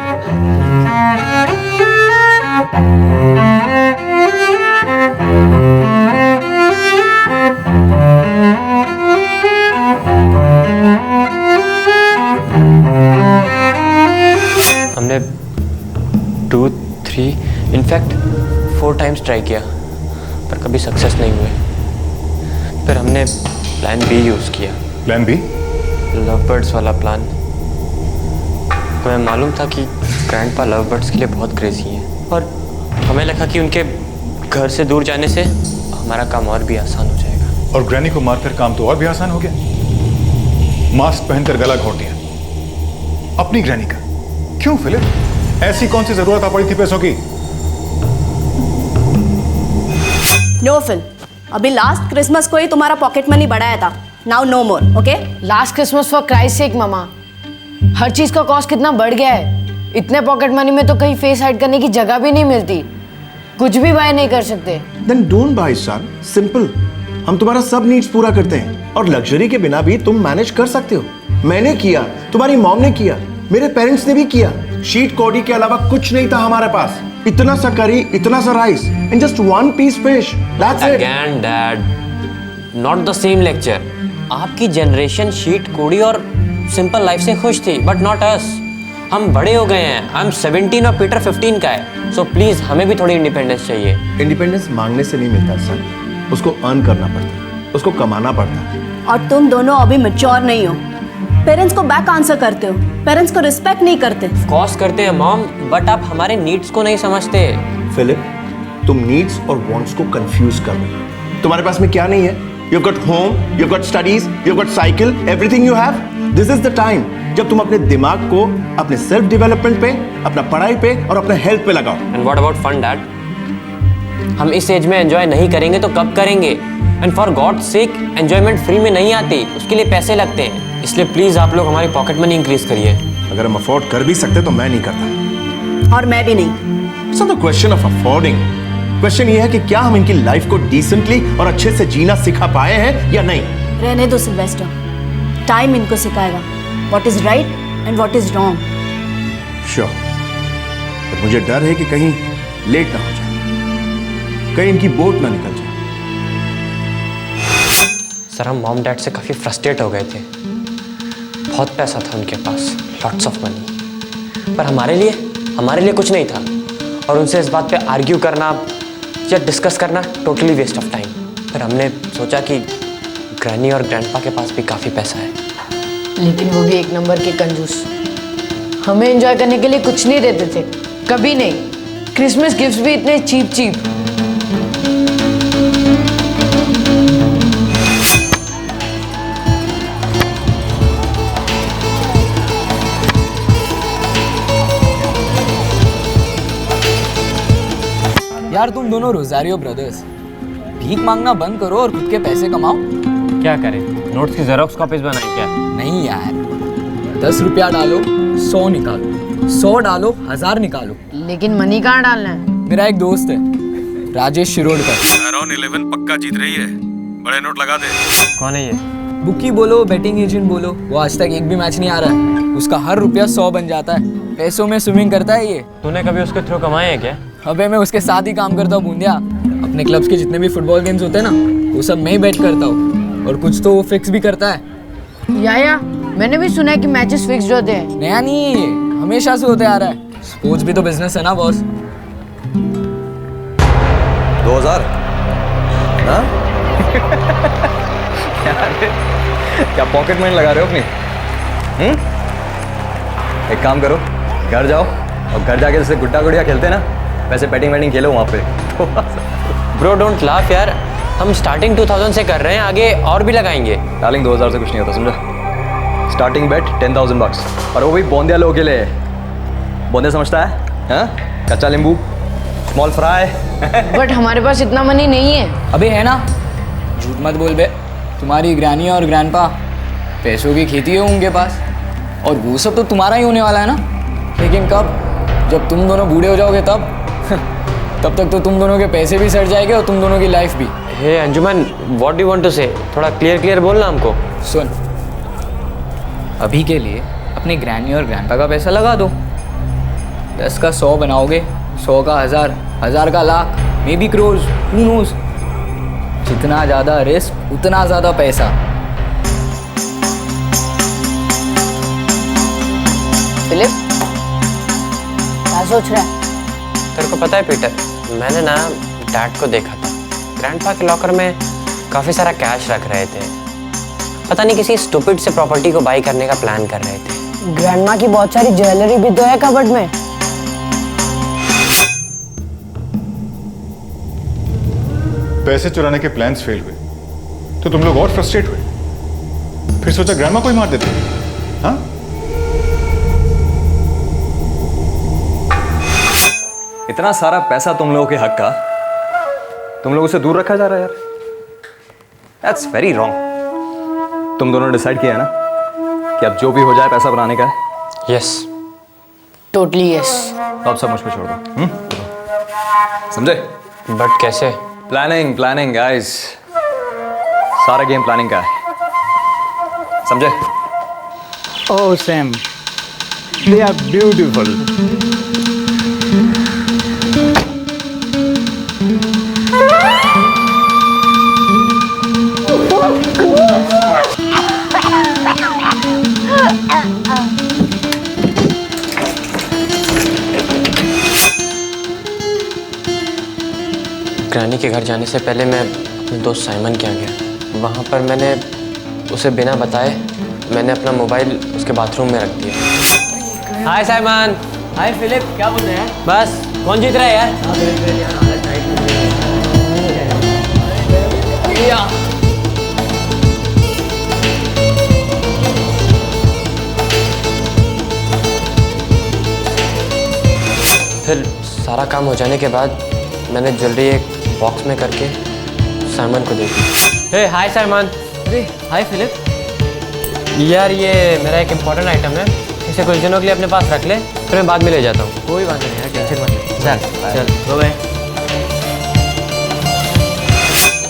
हमने 2, 3 इनफैक्ट 4 टाइम्स ट्राई किया पर कभी सक्सेस नहीं हुए। फिर हमने प्लान बी यूज़ किया। Plan B? लव बर्ड्स वाला प्लान। हमें मालूम था कि ग्रैंडपा लव बर्ड्स के लिए बहुत क्रेजी हैं और हमें लगा कि उनके घर से दूर जाने से हमारा काम और भी आसान हो जाएगा। और ग्रैनी को मारकर काम तो और भी आसान हो गया। मास्क पहनकर गला घोट दिया अपनी ग्रैनी का। क्यों फिलिप, ऐसी कौन सी जरूरत आ पड़ी थी पैसों की? नो फिल, अभी लास्ट क्रिसमस को ही तुम्हारा पॉकेट मनी बढ़ाया था। Now no more, okay? Last Christmas for Christ sake मामा, हर चीज का कॉस्ट कितना बढ़ गया है। इतने पॉकेट मनी में तो कहीं फेस हाइड करने की जगह भी नहीं मिलती। कुछ भी बाय नहीं कर सकते। Then don't buy son, simple. हम तुम्हारा सब नीड्स पूरा करते हैं और लग्जरी के बिना भी तुम मैनेज कर सकते हो। मैंने किया, तुम्हारी मॉम ने किया, मेरे पेरेंट्स ने भी किया। शीट कॉडी के अलावा कुछ नहीं था हमारे पास। इतना सा करी, इतना सा rice and just 1 piece fish, that's it. Again dad, not the same lecture. आपकी जनरेशन शीट कोड़ी और सिंपल लाइफ से खुश थी, बट नॉट अस। हम बड़े हो गए हैं। आई एम 17 और पीटर 15 का है। सो प्लीज हमें भी थोड़ी इंडिपेंडेंस चाहिए। इंडिपेंडेंस मांगने से नहीं मिलता सर, उसको अर्न करना पड़ता है, उसको कमाना पड़ता है। और तुम दोनों अभी मैच्योर नहीं हो। पेरेंट्स को बैक आंसर करते हो, पेरेंट्स को रिस्पेक्ट नहीं करते। कॉस करते हैं मॉम, बट आप हमारे नीड्स को नहीं समझते। फिलिप, तुम नीड्स और वांट्स को कंफ्यूज कर रहे हो। तुम्हारे पास में क्या नहीं है? You've got home, you've got studies, you've got cycle, everything you have. This is the time जब तुम अपने दिमाग को अपने सेल्फ डेवलपमेंट पे, अपना पढ़ाई पे और अपने हेल्थ पे लगाओ। And what about fun dad? हम इस एज में एंजॉय नहीं करेंगे तो कब करेंगे? And for God sake, enjoyment free में नहीं आती, उसके लिए पैसे लगते हैं। इसलिए प्लीज आप लोग हमारी पॉकेट मनी इंक्रीज करिए। अगर हम अफोर्ड कर भी सकते तो मैं नहीं करता। और मैं भी नहीं। It's not the question of affording. Question ये है कि क्या हम इनकी लाइफ को डिसेंटली और अच्छे से जीना सिखा पाए हैं या नहीं। रहने दो सिल्वेस्टर, टाइम इनको सिखाएगा what is right and what is wrong. Sure, पर मुझे डर है कि कहीं लेट ना हो जाए, कहीं इनकी बोट ना निकल जाए। सर, हम मॉम डैड से काफ़ी फ्रस्ट्रेट हो गए थे। बहुत पैसा था उनके पास, लॉट्स ऑफ मनी, पर हमारे लिए कुछ नहीं था। और उनसे इस बात पे आर्ग्यू करना या डिस्कस करना टोटली वेस्ट ऑफ टाइम। फिर हमने सोचा कि ग्रैनी और ग्रैंडपा के पास भी काफ़ी पैसा है, लेकिन वो भी एक नंबर के कंजूस। हमें एंजॉय करने के लिए कुछ नहीं देते थे, कभी नहीं। क्रिसमस गिफ्ट्स भी इतने चीप। यार तुम दोनों रोजारियो ब्रदर्स, भीख मांगना बंद करो और खुद के पैसे कमाओ। क्या करें, नोट्स की जेरोक्स कॉपीज बनाए क्या? नहीं यार, 10 रुपया डालो 100 निकालो, 100 डालो 1000 निकालो। लेकिन मनी कहाँ डालना है? मेरा एक दोस्त है राजेश शिरोडकर, अराउंड 11 पक्का जीत रही है, बड़े नोट लगा दे। कौन है ये? बुकी बोलो, बैटिंग एजेंट बोलो, वो आज तक एक भी मैच नहीं आ रहा है। उसका हर रुपया 100 बन जाता है। पैसों में स्विमिंग करता है ये। तूने कभी उसके थ्रू कमाए हैं क्या? अबे मैं उसके साथ ही काम करता हूँ बूंदिया। अपने क्लब्स के जितने भी फुटबॉल गेम्स होते हैं ना, वो सब मैं ही बैट करता हूँ, और कुछ तो वो फिक्स भी करता है। या मैंने भी सुना है कि मैचेस फिक्स्ड होते हैं। नया नहीं है ये, हमेशा से होते आ रहा है। स्पोर्ट्स भी तो बिजनेस है ना बॉस। 2000 ना? क्या पॉकेट मनी लगा रहे हो अपनी? एक काम करो, घर जाओ और घर जाके जैसे गुड्डा गुड़िया खेलते हैं ना, वैसे बैटिंग वैटिंग खेलो वहाँ पे। ब्रो डोंट लाफ यार, हम स्टार्टिंग 2000 से कर रहे हैं, आगे और भी लगाएंगे। डार्लिंग 2000 से कुछ नहीं होता, समझा? स्टार्टिंग बेट 10,000 bucks और वो भी बोंदिया लोगों के लिए। बोंदिया समझता है? हाँ? कच्चा नींबू, स्मॉल फ्राई। बट हमारे पास इतना मनी नहीं है। अबे है ना, झूठ मत बोल बे। तुम्हारी ग्रैनी और ग्रैंडपा पैसों की खेती है उनके पास, और वो सब तो तुम्हारा ही होने वाला है ना। लेकिन कब? जब तुम दोनों बूढ़े हो जाओगे तब तब तक तो तुम दोनों के पैसे भी सड़ जाएंगे और तुम दोनों की लाइफ भी। Hey Anjuman, what do you want to say? थोड़ा क्लियर बोलना हमको। सुन, अभी के लिए अपने ग्रैनी और ग्रैंडपा का पैसा लगा दो। 10 का 100 बनाओगे, 100 का 1000, 1000 का lakh, may be crores, who knows. जितना ज़्यादा रिस्क उतना ज़्यादा पैसा। फिलिप, क्या सोच रहा है? तेरे को पता है पीटर, मैंने ना डैड को देखा था, ग्रैंडपा के लॉकर में काफ़ी सारा कैश रख रहे थे। पता नहीं किसी स्टूपिड से प्रॉपर्टी को बाई करने का प्लान कर रहे थे। ग्रैंडमा की बहुत सारी ज्वेलरी भी तो है कबर्ड में। पैसे चुराने के प्लान्स फेल हुए तो तुम लोग और फ्रस्ट्रेट हुए, फिर सोचा ग्रैंडमा को ही मार देते। हाँ? इतना सारा पैसा तुम लोगों के हक का तुम लोगों से दूर रखा जा रहा है यार। That's very wrong. तुम दोनों डिसाइड किया है ना कि अब जो भी हो जाए पैसा बनाने का है? Yes, totally yes. तो अब सब मुझ पे छोड़ दो, समझे? बट कैसे? प्लानिंग गाइस, सारा गेम प्लानिंग का है, समझे? Oh Sam, they are beautiful. Granny के घर जाने से पहले मैं अपने दोस्त साइमन के यहाँ गया। वहाँ पर मैंने उसे बिना बताए मैंने अपना मोबाइल उसके बाथरूम में रख दिया। हाय साइमन। हाय फिलिप, क्या बोल रहे हैं? बस कौन जीत रहा है यार? फिर सारा काम हो जाने के बाद मैंने ज्वेलरी एक बॉक्स में करके साइमन को दे दी। हे हाय साइमन। अरे हाय फिलिप। यार ये मेरा एक इम्पोर्टेंट आइटम है, इसे कुछ दिनों के लिए अपने पास रख ले, फिर मैं बाद में ले जाता हूँ। कोई बात नहीं यार, टेंशन मत ले। चल बाय।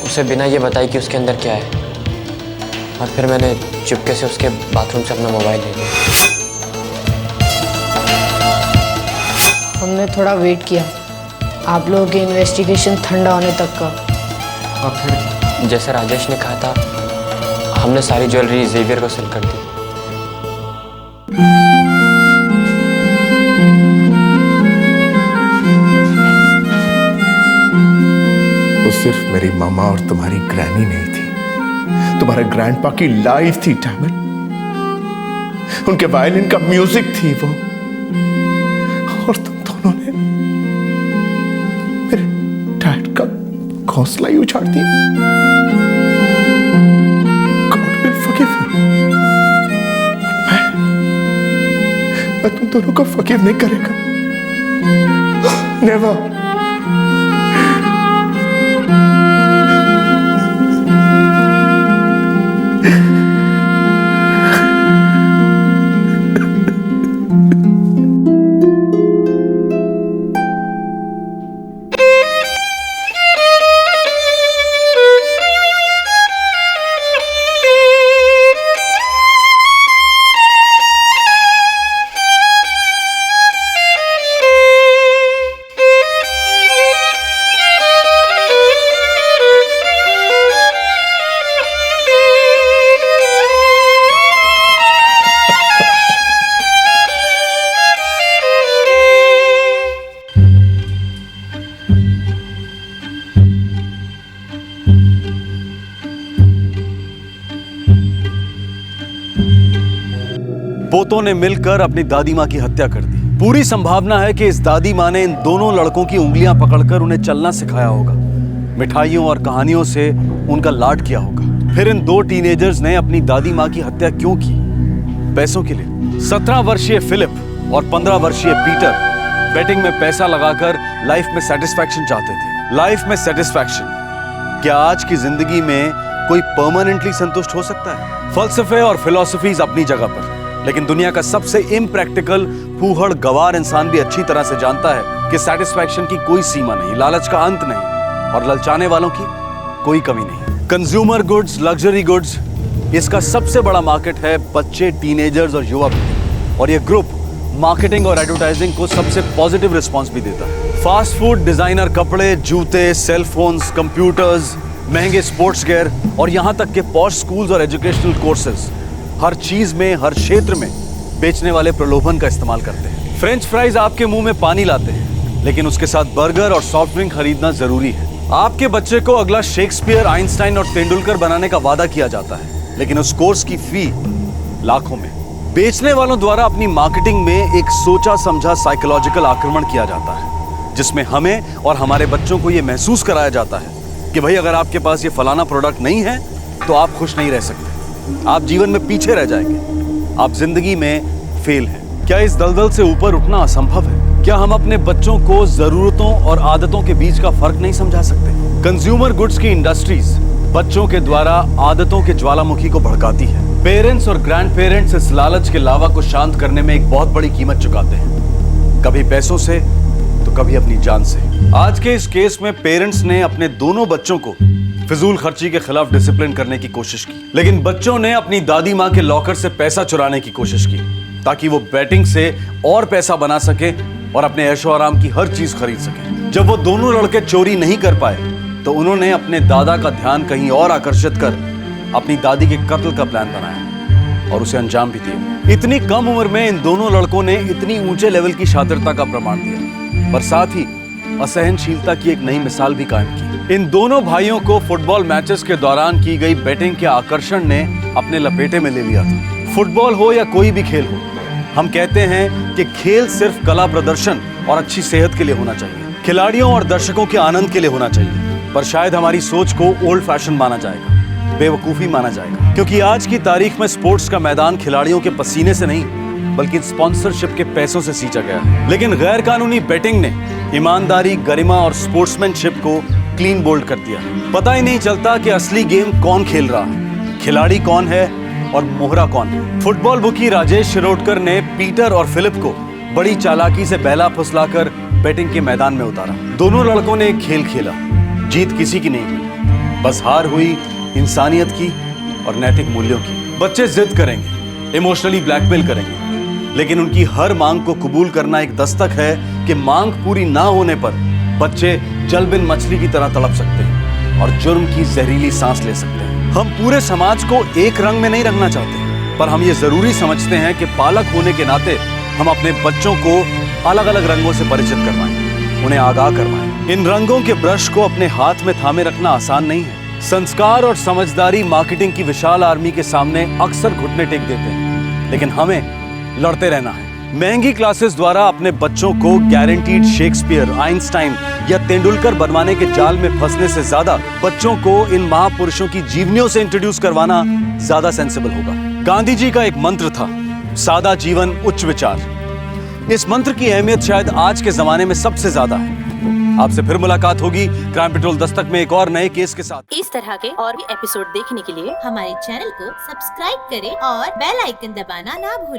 उसे बिना ये बताए कि उसके अंदर क्या है, और फिर मैंने चुपके से उसके बाथरूम से अपना मोबाइल ले लिया। हमने थोड़ा वेट किया आप लोगों की इन्वेस्टिगेशन ठंडा होने तक का, और फिर जैसे राजेश ने कहा था, हमने सारी ज्वेलरी जेवियर को सेल कर दी। वो सिर्फ मेरी मामा और तुम्हारी ग्रैनी नहीं थी, तुम्हारे ग्रैंडपा की लाइफ थी डैमिट। उनके वायलिन का म्यूजिक थी वो, और तुम दोनों ने मेरे डैड का हौसला ही उछाड़ दिया। God will forgive you. मैं तुम दोनों को forgive नहीं करेगा। Never. पोतों ने मिलकर अपनी दादी माँ की हत्या कर दी। पूरी संभावना है कि इस दादी माँ ने इन दोनों लड़कों की उंगलियां पकड़कर उन्हें चलना सिखाया होगा, मिठाइयों और कहानियों से उनका लाड किया होगा। फिर इन दो टीनेजर्स ने अपनी दादी माँ की हत्या क्यों की, पैसों के लिए। 17 वर्षीय फिलिप और 15 वर्षीय पीटर बेटिंग में पैसा लगाकर लाइफ में सेटिस्फैक्शन चाहते थे। लाइफ में सेटिस्फैक्शन, क्या आज की जिंदगी में कोई परमानेंटली संतुष्ट हो सकता है? फलसफे और फिलॉसफीज अपनी जगह पर, लेकिन दुनिया का सबसे इम्प्रैक्टिकल फूहड़ गवार इंसान भी अच्छी तरह से जानता है कि सेटिस्फैक्शन की कोई सीमा नहीं, लालच का अंत नहीं और ललचाने वालों की कोई कमी नहीं। कंज्यूमर गुड्स, लग्जरी गुड्स, इसका सबसे बड़ा मार्केट है बच्चे, टीनेजर्स और युवा पीढ़ी। और ये ग्रुप मार्केटिंग और एडवर्टाइजिंग को सबसे पॉजिटिव रिस्पांस भी देता है। फास्ट फूड, डिजाइनर कपड़े, जूते, सेल फोन्स, कंप्यूटर्स, महंगे स्पोर्ट्स गियर और यहां तक के पॉश स्कूल्स और एजुकेशनल कोर्सेज, हर चीज में, हर क्षेत्र में बेचने वाले प्रलोभन का इस्तेमाल करते हैं। फ्रेंच फ्राइज आपके मुंह में पानी लाते हैं, लेकिन उसके साथ बर्गर और सॉफ्ट ड्रिंक खरीदना जरूरी है। आपके बच्चे को अगला शेक्सपियर, आइंस्टाइन और तेंदुलकर बनाने का वादा किया जाता है, लेकिन उस कोर्स की फी लाखों में। बेचने वालों द्वारा अपनी मार्केटिंग में एक सोचा समझा साइकोलॉजिकल आक्रमण किया जाता है, जिसमें हमें और हमारे बच्चों को यह महसूस कराया जाता है कि भाई अगर आपके पास ये फलाना प्रोडक्ट नहीं है तो आप खुश नहीं रह सकते, आप जीवन में पीछे रह जाएंगे, आप जिंदगी में फेल हैं। क्या इस दलदल से ऊपर उठना असंभव है? क्या हम अपने बच्चों को जरूरतों और आदतों के बीच का फर्क नहीं समझा सकते? कंज्यूमर गुड्स की इंडस्ट्रीज बच्चों के द्वारा आदतों के ज्वालामुखी को भड़काती है। पेरेंट्स और ग्रैंड पेरेंट्स इस लालच के लावा को शांत करने में एक बहुत बड़ी कीमत चुकाते हैं, कभी पैसों से तो कभी अपनी जान से। आज के इस केस में पेरेंट्स ने अपने दोनों बच्चों को फिजूल खर्ची के खिलाफ डिसिप्लिन करने की कोशिश की, लेकिन बच्चों ने अपनी दादी माँ के लॉकर से पैसा चुराने की कोशिश की ताकि वो बैटिंग से और पैसा बना सके और अपने ऐशो आराम की हर चीज खरीद सके। जब वो दोनों लड़के चोरी नहीं कर पाए तो उन्होंने अपने दादा का ध्यान कहीं और आकर्षित कर अपनी दादी के कत्ल का प्लान बनाया और उसे अंजाम भी दिया। इतनी कम उम्र में इन दोनों लड़कों ने इतनी ऊंचे लेवल की शातिरता का प्रमाण दिया, पर साथ ही असहनशीलता की एक नई मिसाल भी कायम की। इन दोनों भाइयों को फुटबॉल मैचेस के दौरान की गई बैटिंग के आकर्षण ने अपने लपेटे में ले लिया था। फुटबॉल हो या कोई भी खेल हो, हम कहते हैं कि खेल सिर्फ कला प्रदर्शन और अच्छी सेहत के लिए होना चाहिए, खिलाड़ियों और दर्शकों के आनंद के लिए होना चाहिए। पर शायद हमारी सोच को ओल्ड फैशन माना जाएगा, बेवकूफी माना जाएगा, क्योंकि आज की तारीख में स्पोर्ट्स का मैदान खिलाड़ियों के पसीने से नहीं बल्कि स्पॉन्सरशिप के पैसों से सींचा गया है। लेकिन गैर कानूनी बेटिंग ने ईमानदारी, गरिमा और स्पोर्ट्समैनशिप को क्लीन बोल्ड कर दिया। पता ही नहीं चलता कि असली गेम कौन खेल रहा है, खिलाड़ी कौन है और मोहरा कौन है। फुटबॉल बुकी राजेश शिरोडकर ने पीटर और फिलिप को बड़ी चालाकी से बहला फुसलाकर बैटिंग के मैदान में उतारा। दोनों लड़कों ने एक खेल खेला, जीत किसी की नहीं हुई, बस हार हुई इंसानियत की और नैतिक मूल्यों की। बच्चे जिद करेंगे, इमोशनली ब्लैकमेल करेंगे, लेकिन उनकी हर मांग को कबूल करना एक दस्तक है कि मांग पूरी ना होने पर बच्चे जल बिन मछली की तरह तड़प सकते हैं और जुर्म की जहरीली सांस ले सकते हैं। हम पूरे समाज को एक रंग में नहीं रंगना चाहते, पर हम ये जरूरी समझते हैं कि पालक होने के नाते हम अपने बच्चों को अलग अलग रंगों से परिचित करवाएं, उन्हें आगाह करवाएं। इन रंगों के ब्रश को अपने हाथ में थामे रखना आसान नहीं है। संस्कार और समझदारी मार्केटिंग की विशाल आर्मी के सामने अक्सर घुटने टेक देते हैं, लेकिन हमें लड़ते रहना है। महंगी क्लासेस द्वारा अपने बच्चों को गारंटीड शेक्सपियर, आइंस्टाइन या तेंदुलकर बनवाने के जाल में फंसने से ज्यादा बच्चों को इन महापुरुषों की जीवनियों से इंट्रोड्यूस करवाना ज्यादा सेंसिबल होगा। गांधी जी का एक मंत्र था, सादा जीवन उच्च विचार। इस मंत्र की अहमियत शायद आज के जमाने में सबसे ज्यादा है। आपसे फिर मुलाकात होगी क्राइम पेट्रोल दस्तक में एक और नए केस के साथ। इस तरह के और भी एपिसोड देखने के लिए हमारे चैनल को सब्सक्राइब करें और बेल आइकन दबाना ना भूलें।